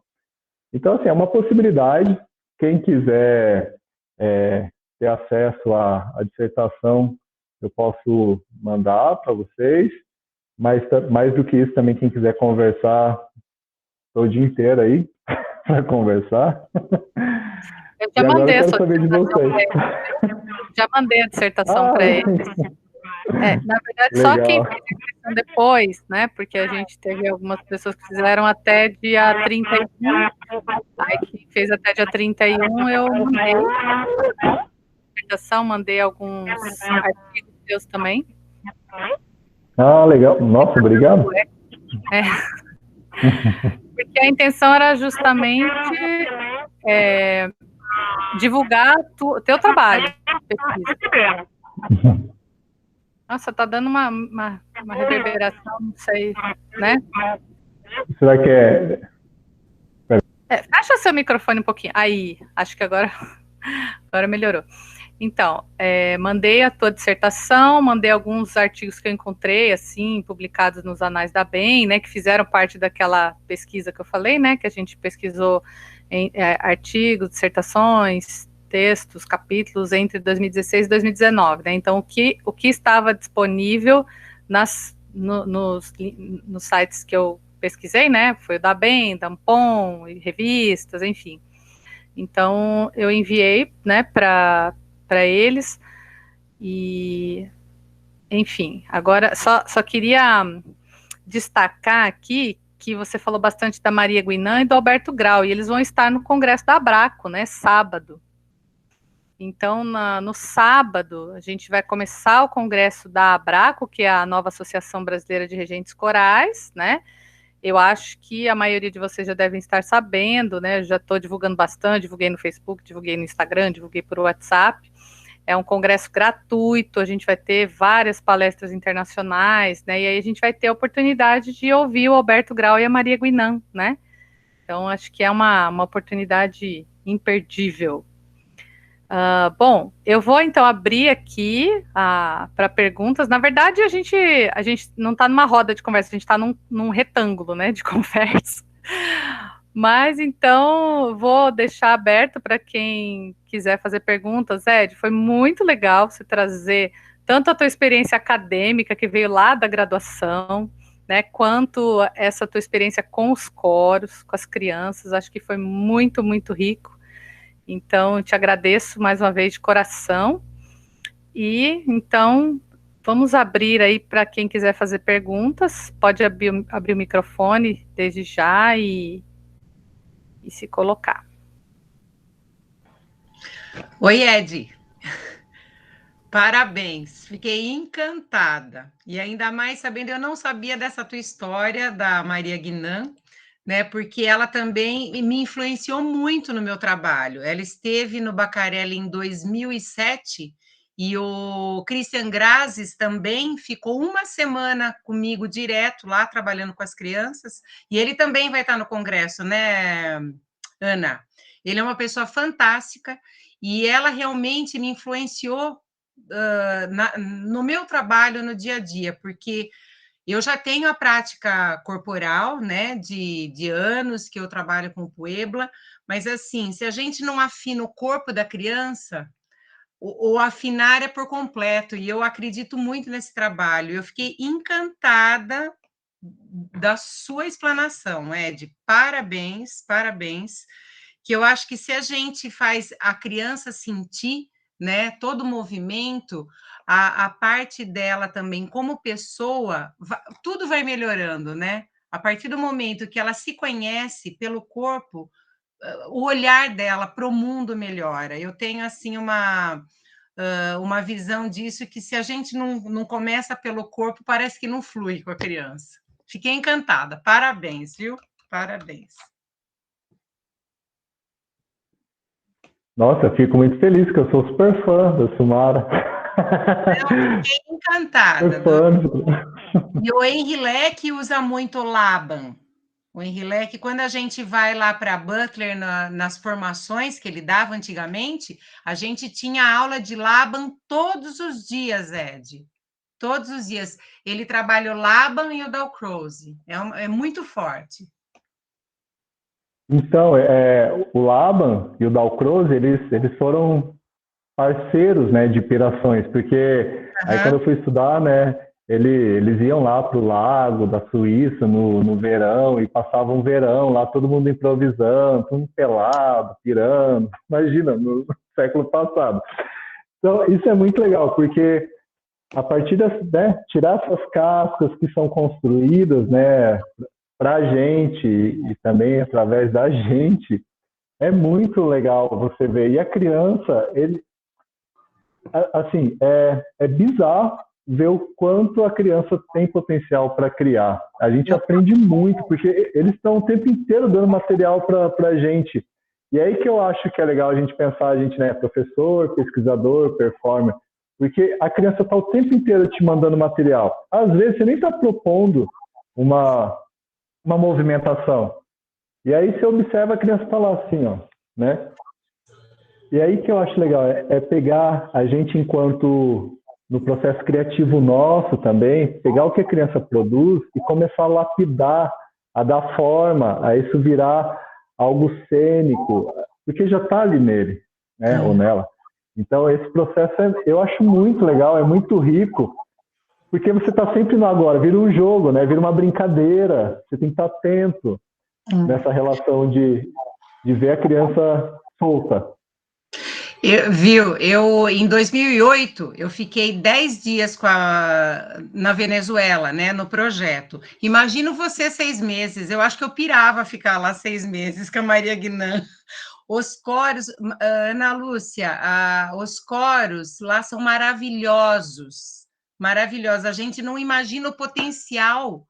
Então, assim, é uma possibilidade. Quem quiser ter acesso à dissertação, eu posso mandar para vocês. Mas, mais do que isso, também quem quiser conversar, estou o dia inteiro aí para conversar. Eu já mandei a saber de vocês. Já mandei a dissertação para ele. Na verdade, legal. Só quem fez a inscrição depois, né? Porque a gente teve algumas pessoas que fizeram até dia 31. Aí quem fez até dia 31, eu mandei a dissertação, mandei alguns artigos seus também. Ah, legal. Nossa, obrigado. Porque a intenção era justamente divulgar teu trabalho, pesquisa. Nossa, tá dando uma reverberação, não sei, né? Será que é... Fecha seu microfone um pouquinho. Aí, acho que agora melhorou. Então, mandei a tua dissertação, mandei alguns artigos que eu encontrei, assim, publicados nos Anais da Bem, né, que fizeram parte daquela pesquisa que eu falei, né, que a gente pesquisou artigos, dissertações, textos, capítulos entre 2016 e 2019, né, então o que estava disponível nos sites que eu pesquisei, né, foi o da Bem, da Ampon, revistas, enfim. Então, eu enviei, né, para eles, e, enfim, agora só queria destacar aqui que você falou bastante da Maria Guinan e do Alberto Grau, e eles vão estar no Congresso da Abraco, né, sábado. Então, no sábado, a gente vai começar o Congresso da Abraco, que é a nova Associação Brasileira de Regentes Corais, né. Eu acho que a maioria de vocês já devem estar sabendo, né? Eu já estou divulgando bastante, divulguei no Facebook, divulguei no Instagram, divulguei por WhatsApp. É um congresso gratuito, a gente vai ter várias palestras internacionais, né? E aí a gente vai ter a oportunidade de ouvir o Alberto Grau e a Maria Guinan, né? Então, acho que é uma oportunidade imperdível. Bom, eu vou então abrir aqui para perguntas. Na verdade, a gente não está numa roda de conversa, a gente está num retângulo, né, de conversa. Mas então vou deixar aberto para quem quiser fazer perguntas. Ed, foi muito legal você trazer tanto a tua experiência acadêmica que veio lá da graduação, né, quanto essa tua experiência com os coros, com as crianças. Acho que foi muito, muito rico. Então, eu te agradeço mais uma vez de coração. E então vamos abrir aí para quem quiser fazer perguntas. Pode abrir o microfone desde já e se colocar. Oi, Ed. Parabéns, fiquei encantada. E ainda mais sabendo, eu não sabia dessa tua história da Maria Guinan, né? Porque ela também me influenciou muito no meu trabalho. Ela esteve no Bacarelli em 2007 e o Christian Grazes também ficou uma semana comigo direto lá trabalhando com as crianças. E ele também vai estar no congresso, né, Ana? Ele é uma pessoa fantástica e ela realmente me influenciou no meu trabalho no dia a dia, porque eu já tenho a prática corporal, né, de anos que eu trabalho com Puebla, mas assim, se a gente não afina o corpo da criança, o afinar é por completo, e eu acredito muito nesse trabalho. Eu fiquei encantada da sua explanação, Ed. Parabéns, parabéns. Que eu acho que se a gente faz a criança sentir, né, todo o movimento, a parte dela também como pessoa, tudo vai melhorando, né? A partir do momento que ela se conhece pelo corpo, o olhar dela para o mundo melhora. Eu tenho assim uma visão disso que se a gente não começa pelo corpo, parece que não flui com a criança. Fiquei encantada. Parabéns, viu? Parabéns. Nossa, eu fico muito feliz, que eu sou super fã da Silmara. Eu fiquei encantada. E o Henry Leck usa muito o Laban. O Henry Leck, quando a gente vai lá para Butler, nas formações que ele dava antigamente, a gente tinha aula de Laban todos os dias, Ed. Todos os dias. Ele trabalha o Laban e o Dalcroze. É muito forte. Então, o Laban e o Dalcroze, eles foram parceiros, né, de pirações, porque aí quando eu fui estudar, né, eles iam lá para o lago da Suíça no verão e passavam um verão lá, todo mundo improvisando, todo mundo pelado, pirando, imagina, no século passado. Então, isso é muito legal, porque a partir né, tirar essas cascas que são construídas, né, para a gente e também através da gente, é muito legal você ver. E a criança, assim, é bizarro ver o quanto a criança tem potencial para criar. A gente aprende muito, porque eles estão o tempo inteiro dando material para a gente. E é aí que eu acho que é legal a gente pensar, a gente, né, professor, pesquisador, performer, porque a criança está o tempo inteiro te mandando material. Às vezes você nem está propondo uma movimentação. E aí você observa a criança está lá assim, ó, né? E aí que eu acho legal, é pegar a gente enquanto, no processo criativo nosso também, pegar o que a criança produz e começar a lapidar, a dar forma, a isso virar algo cênico, porque já está ali nele, né, ou nela. Então esse processo eu acho muito legal, é muito rico, porque você está sempre no agora, vira um jogo, né, vira uma brincadeira, você tem que estar atento nessa relação de ver a criança solta. Em 2008, eu fiquei 10 dias na Venezuela, né, no projeto. Imagino você 6 meses, eu acho que eu pirava ficar lá 6 meses com a Maria Guinan. Os coros, Ana Lúcia, os coros lá são maravilhosos, maravilhosos. A gente não imagina o potencial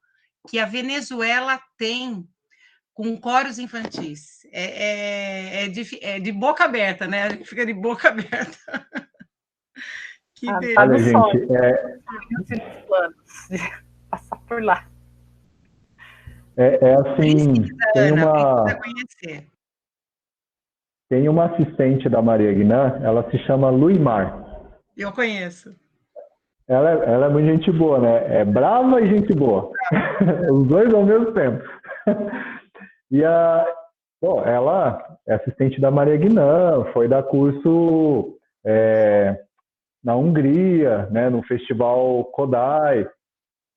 que a Venezuela tem com coros infantis. É de boca aberta, né? A gente fica de boca aberta. Que Tá no Olha, delícia. gente, sonho, assim, nos planos de passar por lá. assim, Precisa conhecer. tem uma assistente da Maria Guinan, ela se chama Luimar. Eu conheço. Ela é muito gente boa, né? É brava e gente boa. Os dois ao mesmo tempo. E bom, ela é assistente da Maria Guinan, foi dar curso na Hungria, né, no festival Kodai.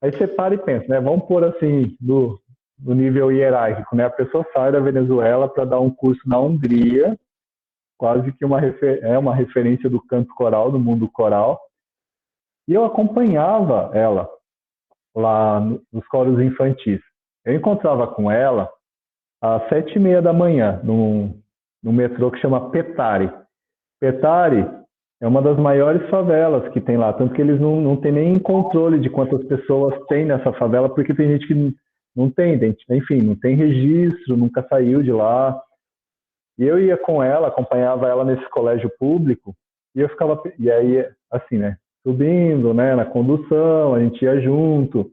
Aí você para e pensa, né? Vamos pôr assim, no nível hierárquico, né? A pessoa sai da Venezuela para dar um curso na Hungria, quase que uma referência do canto coral, do mundo coral. E eu acompanhava ela lá nos coros infantis. Eu encontrava com ela às 7h30 da manhã, num metrô que chama Petare. Petare é uma das maiores favelas que tem lá, tanto que eles não têm nem controle de quantas pessoas tem nessa favela, porque tem gente que não tem, enfim, não tem registro, nunca saiu de lá. E eu ia com ela, acompanhava ela nesse colégio público, e aí, assim, né, subindo, né, na condução, a gente ia junto,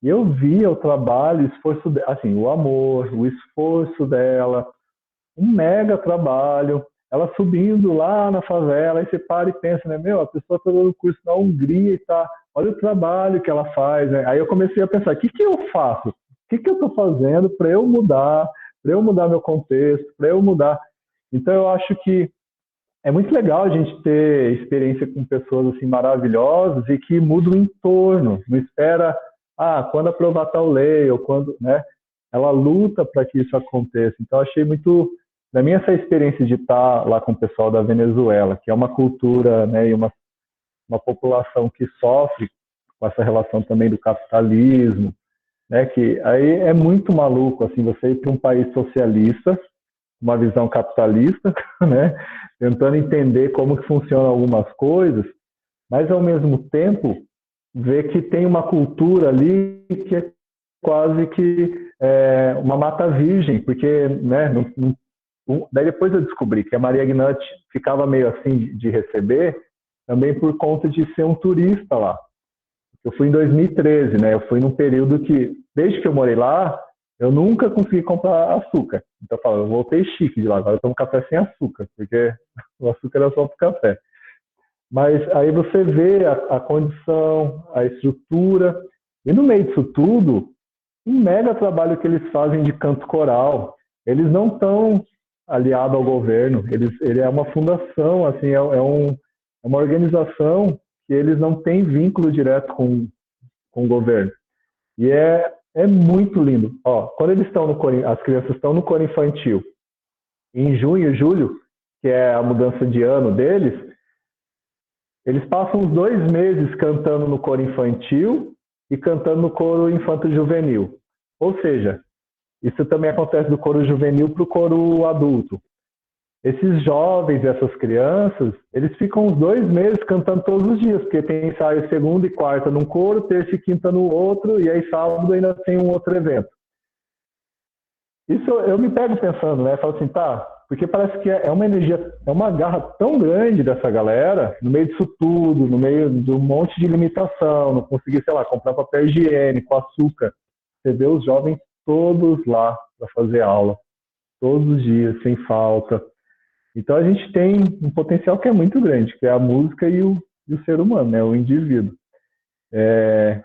e eu via o trabalho, o esforço, assim, o amor, o esforço dela, um mega trabalho, ela subindo lá na favela, aí você para e pensa, né, meu, a pessoa está dando curso na Hungria e tá, olha o trabalho que ela faz, né? Aí eu comecei a pensar, o que eu faço? O que eu estou fazendo para eu mudar meu contexto, para eu mudar? Então eu acho que é muito legal a gente ter experiência com pessoas assim maravilhosas e que mudam o entorno, não espera, quando aprovar tal lei ou quando, né? Ela luta para que isso aconteça. Então achei muito, na minha essa experiência de estar lá com o pessoal da Venezuela, que é uma cultura, né, e uma população que sofre com essa relação também do capitalismo, né, que aí é muito maluco assim você ir para um país socialista, uma visão capitalista, né, tentando entender como que funcionam algumas coisas, mas ao mesmo tempo ver que tem uma cultura ali que é quase que uma mata virgem, porque, né, daí depois eu descobri que a Maria Gnat ficava meio assim de receber, também por conta de ser um turista lá. Eu fui em 2013, né? Eu fui num período que, desde que eu morei lá, eu nunca consegui comprar açúcar. Então eu falo, eu voltei chique de lá, agora eu tomo café sem açúcar, porque o açúcar era só para café. Mas aí você vê a condição, a estrutura, e no meio disso tudo, um mega trabalho que eles fazem de canto coral. Eles não estão aliados ao governo, ele é uma fundação, assim, é uma organização que eles não têm vínculo direto com o governo. E é muito lindo. Ó, quando eles estão no coro, as crianças estão no coro infantil, em junho e julho, que é a mudança de ano deles, eles passam uns 2 meses cantando no coro infantil e cantando no coro infanto-juvenil. Ou seja, isso também acontece do coro juvenil para o coro adulto. Esses jovens, essas crianças, eles ficam uns 2 meses cantando todos os dias, porque tem ensaio segunda e quarta num coro, terça e quinta no outro, e aí sábado ainda tem um outro evento. Isso eu me pego pensando, né? Falo assim, tá, porque parece que é uma energia, é uma garra tão grande dessa galera, no meio disso tudo, no meio de um monte de limitação, não conseguir, sei lá, comprar papel higiênico, açúcar. Você vê os jovens todos lá para fazer aula, todos os dias, sem falta. Então a gente tem um potencial que é muito grande, que é a música e o ser humano, né? O indivíduo. É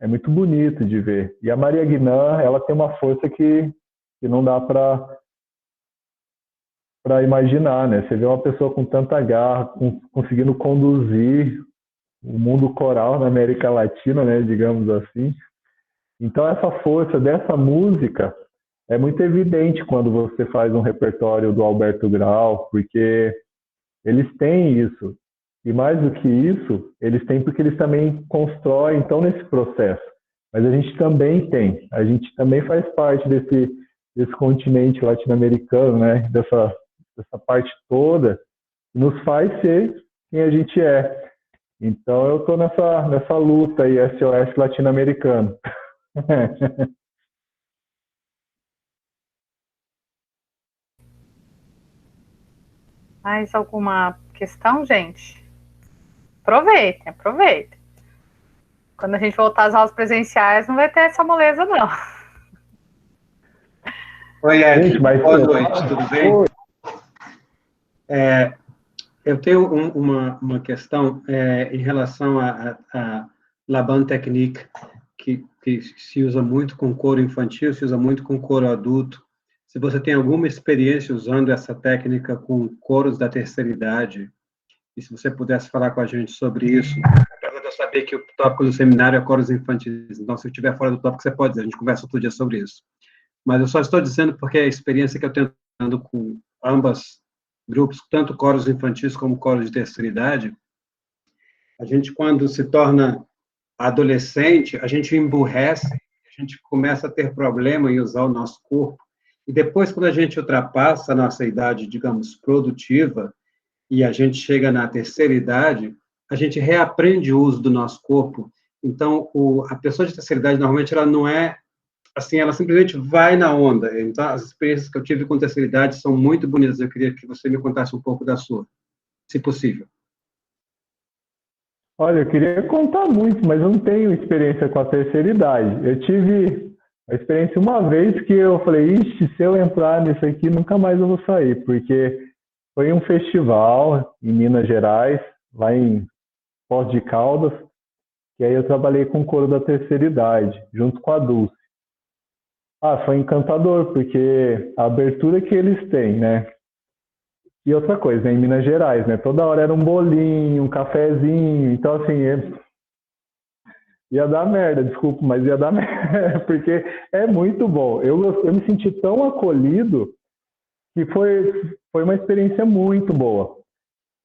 muito bonito de ver. E a Maria Guinan, ela tem uma força que não dá para imaginar, né? Você vê uma pessoa com tanta garra, conseguindo conduzir o mundo coral na América Latina, né? Digamos assim. Então essa força dessa música é muito evidente quando você faz um repertório do Alberto Grau, porque eles têm isso. E mais do que isso, eles têm porque eles também constroem, então, nesse processo. Mas a gente também tem, a gente também faz parte desse continente latino-americano, né? Dessa parte toda, que nos faz ser quem a gente é. Então, eu estou nessa luta aí, SOS latino-americano. Mais alguma questão, gente? Aproveitem, aproveitem. Quando a gente voltar às aulas presenciais, não vai ter essa moleza, não. Oi, Ed. Gente, mas Boa noite, tudo bem? Oi. Eu tenho uma questão em relação a Laban Technique, que se usa muito com couro infantil, se usa muito com couro adulto. Se você tem alguma experiência usando essa técnica com couros da terceira idade, e se você pudesse falar com a gente sobre isso, apesar de eu saber que o tópico do seminário é couros infantis, então se eu estiver fora do tópico, você pode dizer, a gente conversa outro dia sobre isso. Mas eu só estou dizendo porque é a experiência que eu tenho com ambas grupos, tanto coros infantis como coros de terceira idade, a gente, quando se torna adolescente, a gente emburrece, a gente começa a ter problema em usar o nosso corpo, e depois, quando a gente ultrapassa a nossa idade, digamos, produtiva, e a gente chega na terceira idade, a gente reaprende o uso do nosso corpo. Então, a pessoa de terceira idade, normalmente, ela não é assim, ela simplesmente vai na onda. Então, as experiências que eu tive com terceira idade são muito bonitas. Eu queria que você me contasse um pouco da sua, se possível. Olha, eu queria contar muito, mas eu não tenho experiência com a terceira idade. Eu tive a experiência uma vez que eu falei, ixi, se eu entrar nisso aqui, nunca mais eu vou sair, porque foi um festival em Minas Gerais, lá em Foz de Caldas, e aí eu trabalhei com coro da terceira idade, junto com a Dulce. Foi encantador, porque a abertura que eles têm, né? E outra coisa, né? Em Minas Gerais, né? Toda hora era um bolinho, um cafezinho, então assim, ia dar merda, desculpa, mas ia dar merda, porque é muito bom. Eu me senti tão acolhido que foi uma experiência muito boa.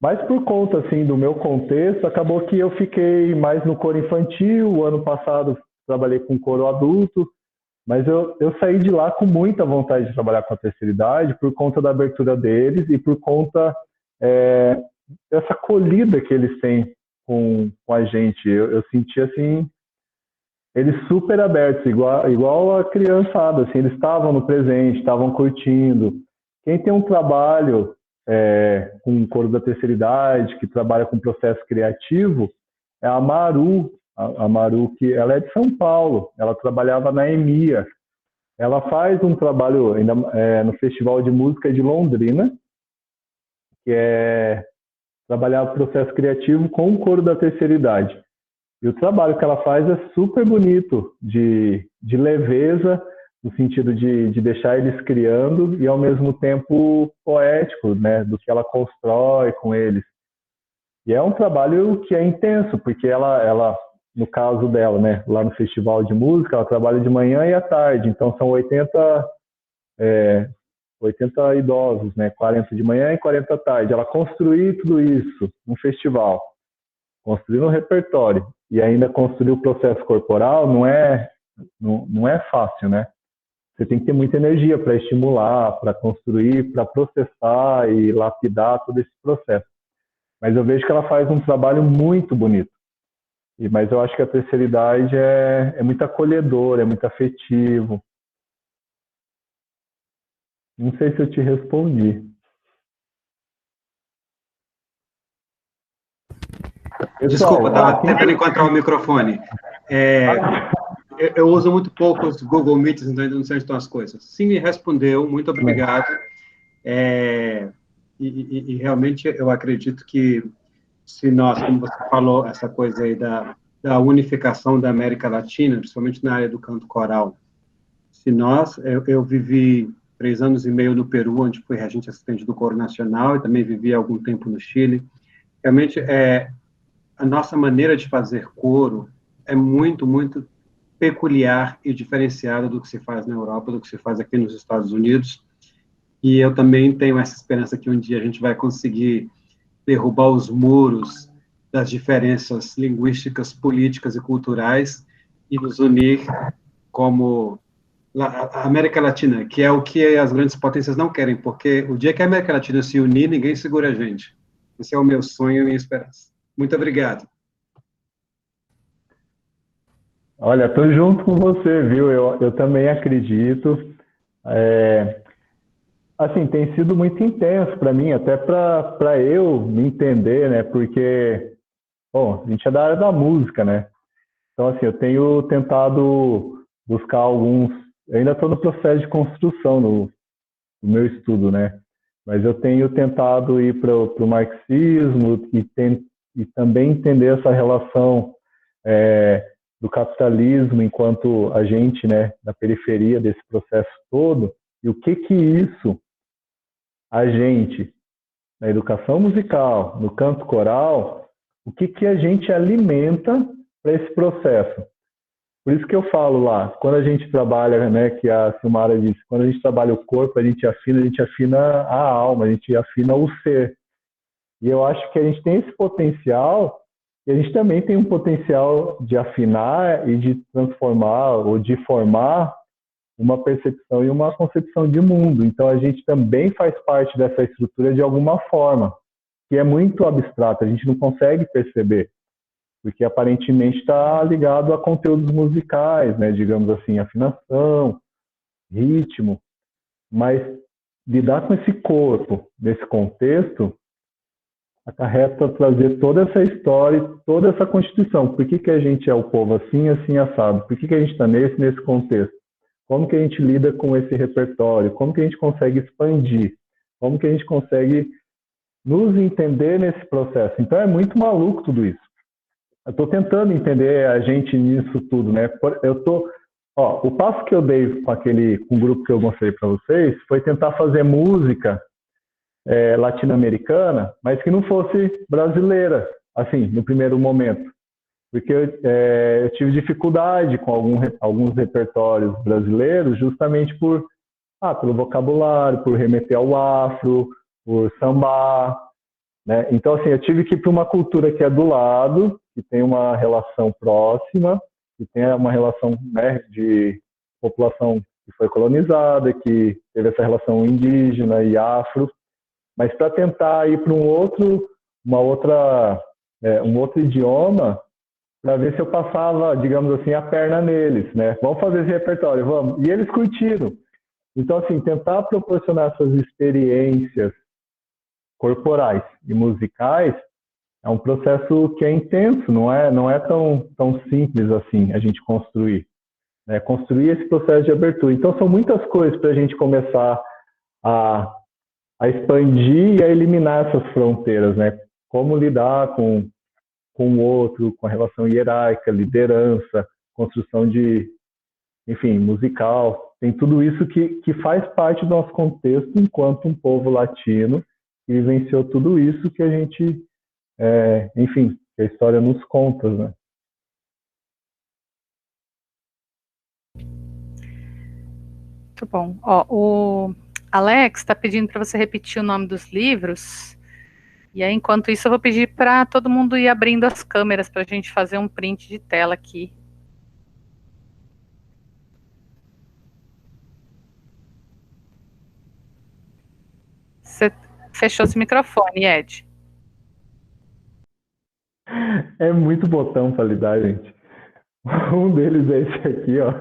Mas por conta, assim, do meu contexto, acabou que eu fiquei mais no coro infantil. O ano passado trabalhei com coro adulto, mas eu saí de lá com muita vontade de trabalhar com a terceira idade por conta da abertura deles e por conta dessa acolhida que eles têm com a gente. Eu senti, assim, eles super abertos, igual a criançada, assim, eles estavam no presente, estavam curtindo. Quem tem um trabalho com coro da terceira idade, que trabalha com processo criativo, é a Maru. A Maru, que ela é de São Paulo, ela trabalhava na EMIA. Ela faz um trabalho ainda no Festival de Música de Londrina, que é trabalhar o processo criativo com o coro da terceira idade. E o trabalho que ela faz é super bonito, de leveza, no sentido de deixar eles criando, e ao mesmo tempo poético, né, do que ela constrói com eles. E é um trabalho que é intenso, porque ela no caso dela, né, lá no Festival de Música, ela trabalha de manhã e à tarde, então são 80 idosos, né, 40 de manhã e 40 à tarde. Ela construir tudo isso no festival, construir um repertório e ainda construir o processo corporal não é fácil, né? Você tem que ter muita energia para estimular, para construir, para processar e lapidar todo esse processo. Mas eu vejo que ela faz um trabalho muito bonito. Mas eu acho que a terceira idade é muito acolhedor, é muito afetivo. Não sei se eu te respondi. Pessoal, desculpa, estava tentando encontrar o microfone. Eu uso muito pouco os Google Meets, então ainda não sei onde estão as coisas. Sim, me respondeu, muito obrigado. E realmente eu acredito que se nós, como você falou, essa coisa aí da unificação da América Latina, principalmente na área do canto coral, se nós, eu vivi 3 anos e meio no Peru, onde fui regente assistente do Coro Nacional, e também vivi algum tempo no Chile. Realmente, a nossa maneira de fazer coro é muito, muito peculiar e diferenciada do que se faz na Europa, do que se faz aqui nos Estados Unidos, e eu também tenho essa esperança que um dia a gente vai conseguir derrubar os muros das diferenças linguísticas, políticas e culturais e nos unir como a América Latina, que é o que as grandes potências não querem, porque o dia que a América Latina se unir, ninguém segura a gente. Esse é o meu sonho e a minha esperança. Muito obrigado. Olha, estou junto com você, viu? Eu também acredito. Assim, tem sido muito intenso para mim, até para eu me entender, né? Porque bom, a gente é da área da música, né? Então, assim, eu tenho tentado buscar alguns. Eu ainda estou no processo de construção no meu estudo, né? Mas eu tenho tentado ir para o marxismo e também entender essa relação do capitalismo enquanto agente, né, na periferia desse processo todo, e o que isso a gente, na educação musical, no canto coral, o que a gente alimenta para esse processo. Por isso que eu falo lá, quando a gente trabalha, né, que a Silmara disse, quando a gente trabalha o corpo, a gente afina a alma, a gente afina o ser. E eu acho que a gente tem esse potencial, e a gente também tem um potencial de afinar e de transformar ou de formar uma percepção e uma concepção de mundo. Então a gente também faz parte dessa estrutura de alguma forma, que é muito abstrata, a gente não consegue perceber, porque aparentemente está ligado a conteúdos musicais, né? Digamos assim, afinação, ritmo, mas lidar com esse corpo, nesse contexto, acarreta trazer toda essa história, toda essa constituição. Por que a gente é o povo assim, assim, assado? Por que a gente está nesse contexto? Como que a gente lida com esse repertório? Como que a gente consegue expandir? Como que a gente consegue nos entender nesse processo? Então é muito maluco tudo isso. Eu estou tentando entender a gente nisso tudo, né? O passo que eu dei com o grupo que eu mostrei para vocês foi tentar fazer música latino-americana, mas que não fosse brasileira, assim, no primeiro momento. Porque eu tive dificuldade com alguns repertórios brasileiros, justamente pelo vocabulário, por remeter ao afro, por sambar, né? Então, assim, eu tive que ir para uma cultura que é do lado, que tem uma relação próxima, que tem uma relação, né, de população que foi colonizada, que teve essa relação indígena e afro, mas para tentar ir para um outro idioma, para ver se eu passava, digamos assim, a perna neles, né? Vamos fazer esse repertório, vamos. E eles curtiram. Então, assim, tentar proporcionar essas experiências corporais e musicais é um processo que é intenso, não é tão simples assim a gente construir, né? Construir esse processo de abertura. Então, são muitas coisas para a gente começar a, a expandir e a eliminar essas fronteiras, né? Como lidar com o outro, com a relação hierárquica, liderança, construção enfim, musical. Tem tudo isso que faz parte do nosso contexto enquanto um povo latino que vivenciou tudo isso que a gente, enfim, que a história nos conta, né? Muito bom. Ó, o Alex está pedindo para você repetir o nome dos livros. E aí, enquanto isso, eu vou pedir para todo mundo ir abrindo as câmeras para a gente fazer um print de tela aqui. Você fechou esse microfone, Ed. É muito botão para lidar, gente. Um deles é esse aqui, ó.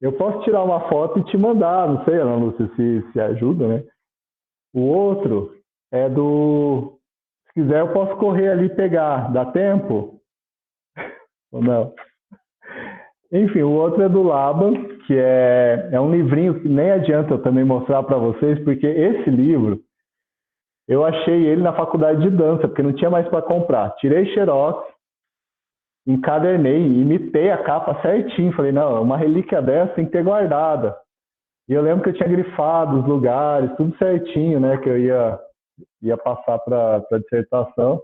Eu posso tirar uma foto e te mandar, não sei, Ana Lúcia, se ajuda, né? O outro é Se quiser, eu posso correr ali e pegar. Dá tempo? Ou não? Enfim, o outro é do Laban, que é um livrinho que nem adianta eu também mostrar para vocês, porque esse livro, eu achei ele na faculdade de dança, porque não tinha mais para comprar. Tirei xerox, encadernei, imitei a capa certinho. Falei, não, uma relíquia dessa tem que ter guardada. E eu lembro que eu tinha grifado os lugares, tudo certinho, né, que eu ia passar para a dissertação.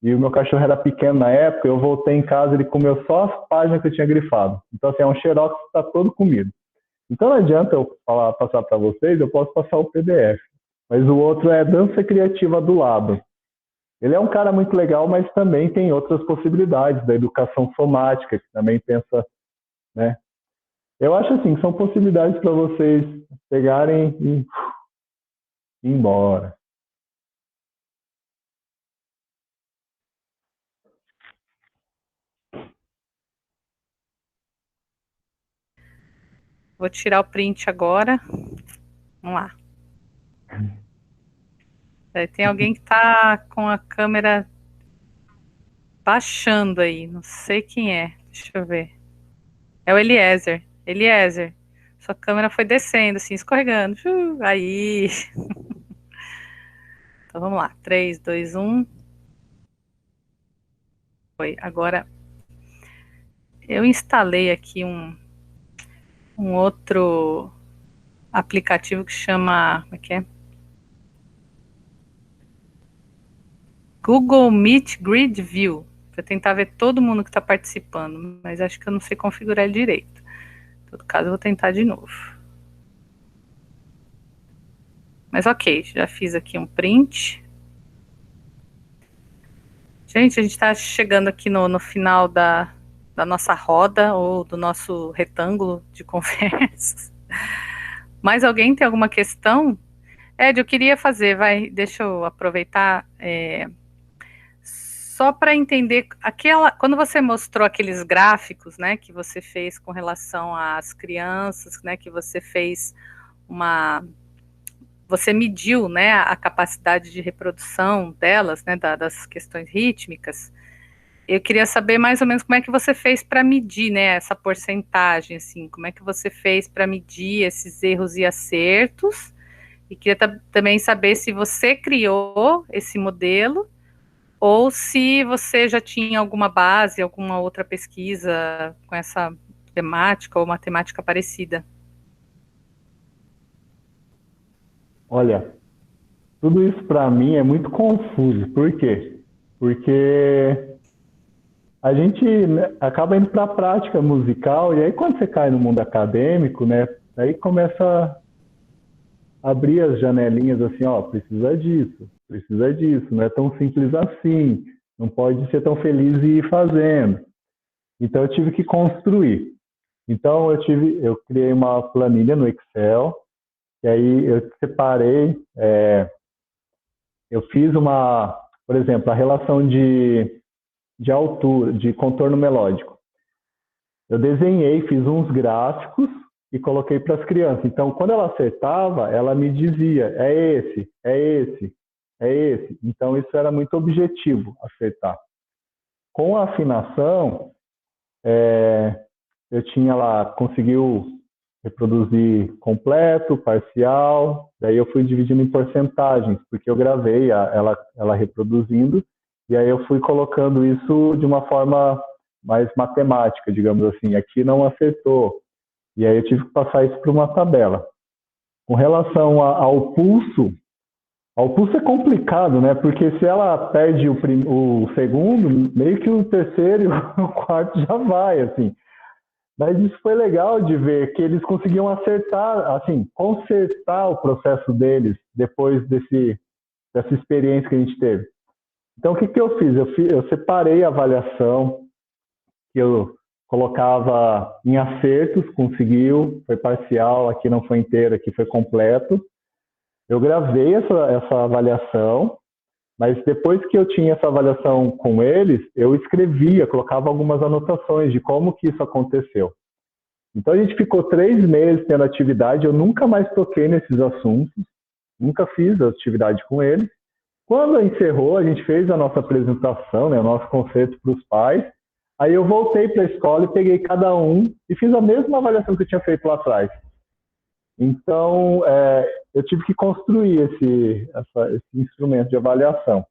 E o meu cachorro era pequeno na época, eu voltei em casa, ele comeu só as páginas que eu tinha grifado. Então, assim, é um xerox que está todo comido. Então, não adianta eu passar para vocês, eu posso passar o PDF. Mas o outro é Dança Criativa do Lado. Ele é um cara muito legal, mas também tem outras possibilidades da educação somática, que também pensa, né? Eu acho assim, são possibilidades para vocês pegarem e ir embora. Vou tirar o print agora. Vamos lá. Tem alguém que está com a câmera baixando aí, não sei quem é, deixa eu ver. É o Eliezer. Eliezer, sua câmera foi descendo, assim, escorregando. Aí. Então vamos lá. 3, 2, 1. Foi. Agora eu instalei aqui um outro aplicativo que chama. Como é que é? Google Meet Grid View. Para tentar ver todo mundo que está participando. Mas acho que eu não sei configurar ele direito. Em todo caso, eu vou tentar de novo. Mas ok, já fiz aqui um print. Gente, a gente está chegando aqui no final da nossa roda ou do nosso retângulo de conversas. Mais alguém tem alguma questão? Ed, eu queria fazer, deixa eu aproveitar, só para entender, quando você mostrou aqueles gráficos, né, que você fez com relação às crianças, né, que você fez você mediu, né, a capacidade de reprodução delas, né, das questões rítmicas. Eu queria saber mais ou menos como é que você fez para medir, né, essa porcentagem, assim, como é que você fez para medir esses erros e acertos, e queria também saber se você criou esse modelo, ou se você já tinha alguma base, alguma outra pesquisa com essa temática ou matemática parecida. Olha, tudo isso para mim é muito confuso. Por quê? Porque a gente, né, acaba indo para a prática musical, e aí quando você cai no mundo acadêmico, né, aí começa a abrir as janelinhas assim, ó, precisa disso, não é tão simples assim, não pode ser tão feliz e ir fazendo. Então eu tive que construir. Então eu criei uma planilha no Excel, e aí eu separei, eu fiz por exemplo, a relação de altura, de contorno melódico. Eu desenhei, fiz uns gráficos e coloquei para as crianças. Então, quando ela acertava, ela me dizia, é esse, é esse, é esse. Então, isso era muito objetivo, acertar. Com a afinação, eu tinha lá, conseguiu reproduzir completo, parcial, daí eu fui dividindo em porcentagens, porque eu gravei ela reproduzindo, e aí eu fui colocando isso de uma forma mais matemática, digamos assim. Aqui não acertou, e aí eu tive que passar isso para uma tabela. Com relação ao pulso é complicado, né? Porque se ela perde o segundo, meio que o terceiro e o quarto já vai, assim. Mas isso foi legal de ver que eles conseguiam acertar, assim, consertar o processo deles depois dessa experiência que a gente teve. Então, o que eu fiz? Eu separei a avaliação, que eu colocava em acertos, conseguiu, foi parcial, aqui não foi inteiro, aqui foi completo. Eu gravei essa avaliação, mas depois que eu tinha essa avaliação com eles, eu escrevia, colocava algumas anotações de como que isso aconteceu. Então a gente ficou 3 meses tendo atividade, eu nunca mais toquei nesses assuntos, nunca fiz atividade com eles. Quando encerrou, a gente fez a nossa apresentação, né, o nosso conceito para os pais, aí eu voltei para a escola e peguei cada um e fiz a mesma avaliação que eu tinha feito lá atrás. Então, eu tive que construir esse instrumento de avaliação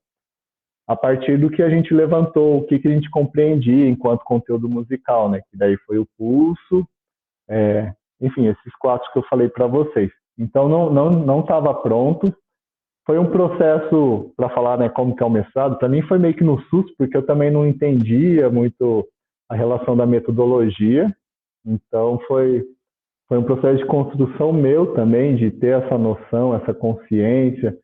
a partir do que a gente levantou, o que a gente compreendia enquanto conteúdo musical, né? Que daí foi o pulso, enfim, esses 4 que eu falei para vocês. Então, não estava pronto. Foi um processo, para falar, né, como que é o mestrado, para mim foi meio que no susto, porque eu também não entendia muito a relação da metodologia. Então, foi um processo de construção meu também, de ter essa noção, essa consciência.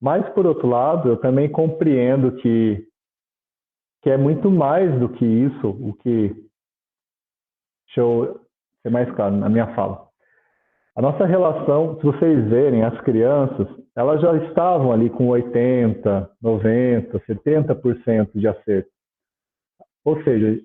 Mas, por outro lado, eu também compreendo que é muito mais do que isso, deixa eu ser mais claro na minha fala. A nossa relação, se vocês verem, as crianças, elas já estavam ali com 80%, 90%, 70% de acerto. Ou seja,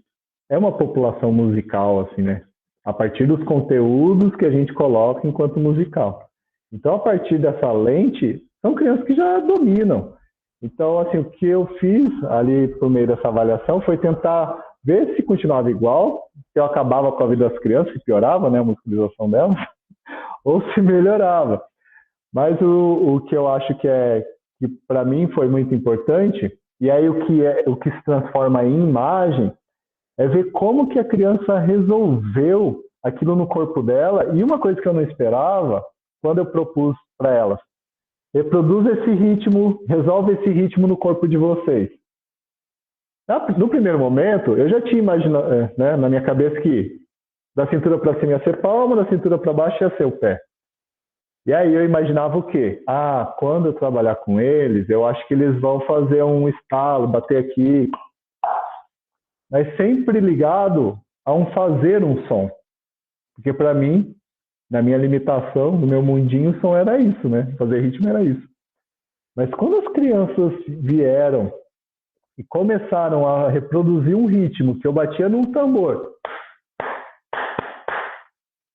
é uma população musical, assim, né? A partir dos conteúdos que a gente coloca enquanto musical. Então, a partir dessa lente, são crianças que já dominam. Então, assim, o que eu fiz ali por meio dessa avaliação foi tentar ver se continuava igual, se eu acabava com a vida das crianças, se piorava, né, a muscularização delas, ou se melhorava. Mas o que eu acho que para mim foi muito importante, e aí o que se transforma em imagem, é ver como que a criança resolveu aquilo no corpo dela. E uma coisa que eu não esperava, quando eu propus para elas, reproduz esse ritmo, resolve esse ritmo no corpo de vocês. No primeiro momento, eu já tinha imaginado, né, na minha cabeça que da cintura para cima ia ser palma, da cintura para baixo ia ser o pé. E aí eu imaginava o quê? Quando eu trabalhar com eles, eu acho que eles vão fazer um estalo, bater aqui. Mas sempre ligado a fazer um som. Porque para mim, na minha limitação, no meu mundinho, o som era isso, né? Fazer ritmo era isso. Mas quando as crianças vieram e começaram a reproduzir um ritmo que eu batia num tambor,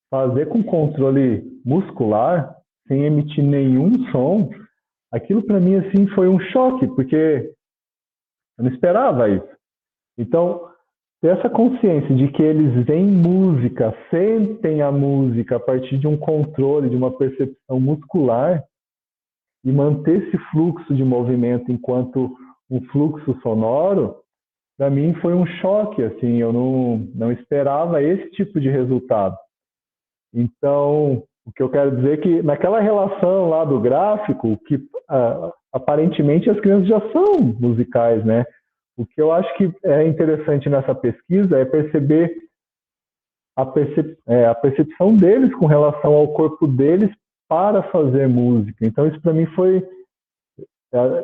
fazer com controle muscular, sem emitir nenhum som, aquilo para mim assim foi um choque, porque eu não esperava isso. Então, ter essa consciência de que eles veem música, sentem a música a partir de um controle, de uma percepção muscular, e manter esse fluxo de movimento enquanto um fluxo sonoro, para mim foi um choque, assim, eu não esperava esse tipo de resultado. Então, o que eu quero dizer é que naquela relação lá do gráfico, que aparentemente as crianças já são musicais, né? O que eu acho que é interessante nessa pesquisa é perceber a percepção deles com relação ao corpo deles para fazer música. Então, isso para mim foi...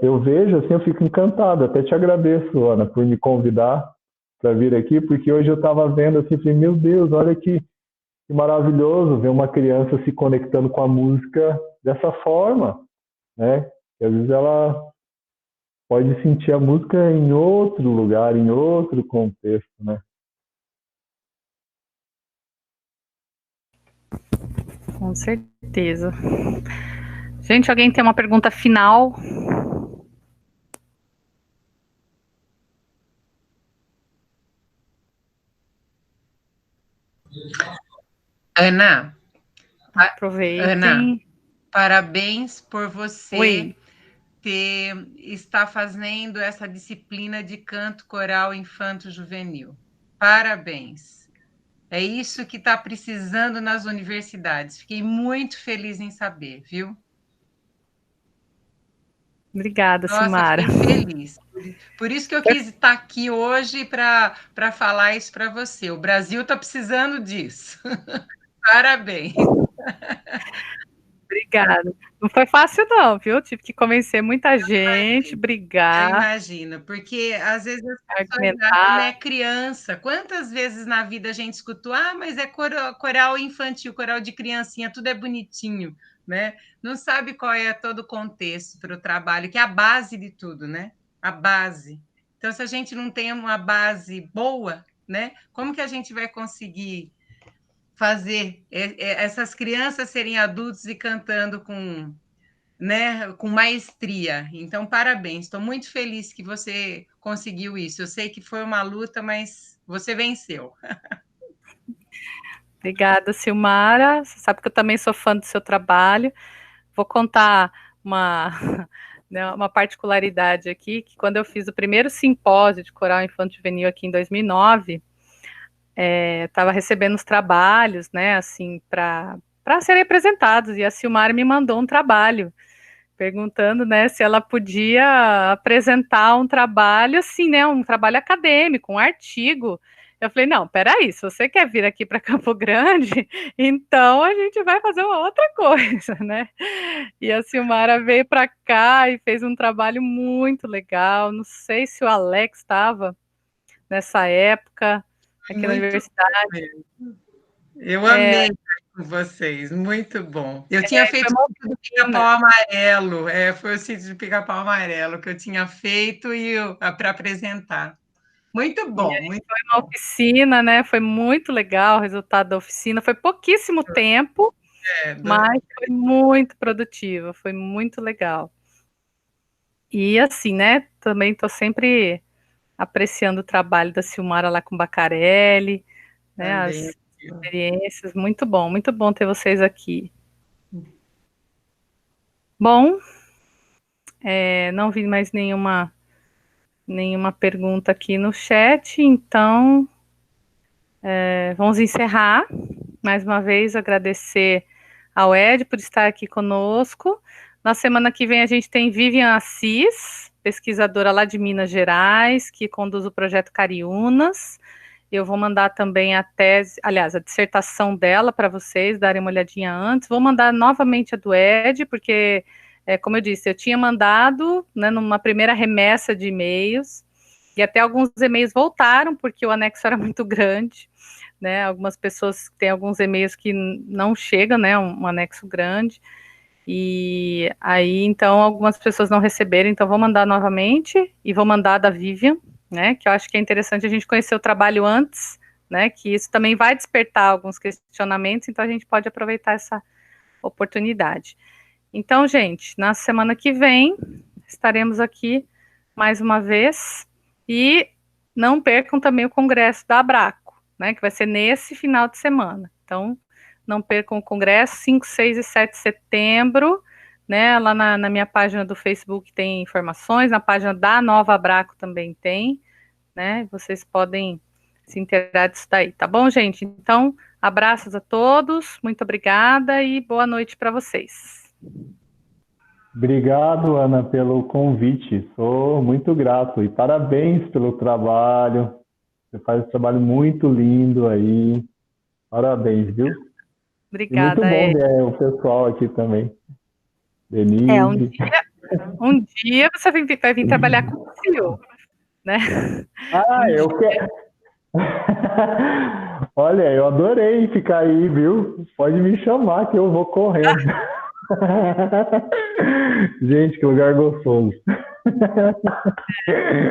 Eu vejo, assim, eu fico encantado. Até te agradeço, Ana, por me convidar para vir aqui, porque hoje eu estava vendo assim, falei, meu Deus, olha que maravilhoso ver uma criança se conectando com a música dessa forma, né? E às vezes ela pode sentir a música em outro lugar, em outro contexto, né? Com certeza. Gente, alguém tem uma pergunta final? Ana, Aproveitem. Parabéns por você Oi. estar fazendo essa disciplina de canto coral infanto-juvenil. Parabéns. É isso que está precisando nas universidades. Fiquei muito feliz em saber, viu? Obrigada, Nossa, Silmara. fiquei feliz. Por isso que eu quis estar aqui hoje para falar isso para você. O Brasil está precisando disso. Parabéns. Obrigada. Não foi fácil não, viu? Tive que convencer muita gente, brigar. Eu imagino, porque às vezes as pessoas argumentar. acham, né, criança. Quantas vezes na vida a gente escutou, mas é coral infantil, coral de criancinha, tudo é bonitinho, né? Não sabe qual é todo o contexto para o trabalho, que é a base de tudo, né? A base. Então, se a gente não tem uma base boa, né? Como que a gente vai conseguir fazer essas crianças serem adultos e cantando com, né, com maestria? Então, parabéns. Estou muito feliz que você conseguiu isso. Eu sei que foi uma luta, mas você venceu. Obrigada, Silmara. Você sabe que eu também sou fã do seu trabalho. Vou contar uma particularidade aqui, que quando eu fiz o primeiro simpósio de coral infanto-juvenil aqui em 2009, estava recebendo os trabalhos, né, assim, para serem apresentados, e a Silmara me mandou um trabalho, perguntando, né, se ela podia apresentar um trabalho, assim, né, um trabalho acadêmico, um artigo. Eu falei, não, peraí, se você quer vir aqui para Campo Grande, então a gente vai fazer uma outra coisa, né? E a Silmara veio para cá e fez um trabalho muito legal. Não sei se o Alex estava nessa época aqui muito na universidade. Eu amei com vocês, muito bom. Eu tinha feito o sítio do Pica-Pau Amarelo, foi o sítio do Pica-Pau Amarelo que eu tinha feito para apresentar. Muito bom, muito foi uma oficina, né? Foi muito legal o resultado da oficina. Foi pouquíssimo tempo, mas foi muito produtiva, foi muito legal. E assim, né, também estou sempre apreciando o trabalho da Silmara lá com o Bacarelli, né, Também. as experiências, muito bom ter vocês aqui. Bom, não vi mais nenhuma pergunta aqui no chat, então vamos encerrar. Mais uma vez, agradecer ao Ed por estar aqui conosco. Na semana que vem a gente tem Vivian Assis, pesquisadora lá de Minas Gerais, que conduz o projeto Cariúnas. Eu vou mandar também a tese, aliás, a dissertação dela para vocês darem uma olhadinha antes. Vou mandar novamente a do Ed, porque, como eu disse, eu tinha mandado, né, numa primeira remessa de e-mails, e até alguns e-mails voltaram, porque o anexo era muito grande, né? Algumas pessoas têm alguns e-mails que não chegam, né? Um anexo grande. E aí, então, algumas pessoas não receberam, então vou mandar novamente, e vou mandar a da Vivian, né, que eu acho que é interessante a gente conhecer o trabalho antes, né, que isso também vai despertar alguns questionamentos, então a gente pode aproveitar essa oportunidade. Então, gente, na semana que vem, estaremos aqui mais uma vez, e não percam também o congresso da Abraco, né, que vai ser nesse final de semana. Então, não percam o congresso, 5, 6 e 7 de setembro, né, lá na minha página do Facebook tem informações, na página da Nova Abraco também tem, né, vocês podem se inteirar disso daí, tá bom, gente? Então, abraços a todos, muito obrigada e boa noite para vocês. Obrigado, Ana, pelo convite. Sou muito grato e parabéns pelo trabalho. Você faz um trabalho muito lindo aí. Parabéns, viu? Obrigada. E muito bom ver o pessoal aqui também. Denise. Um dia você vai vir trabalhar com o Sil, né? Eu quero. Olha, eu adorei ficar aí, viu? Pode me chamar que eu vou correndo. Gente, que lugar gostoso.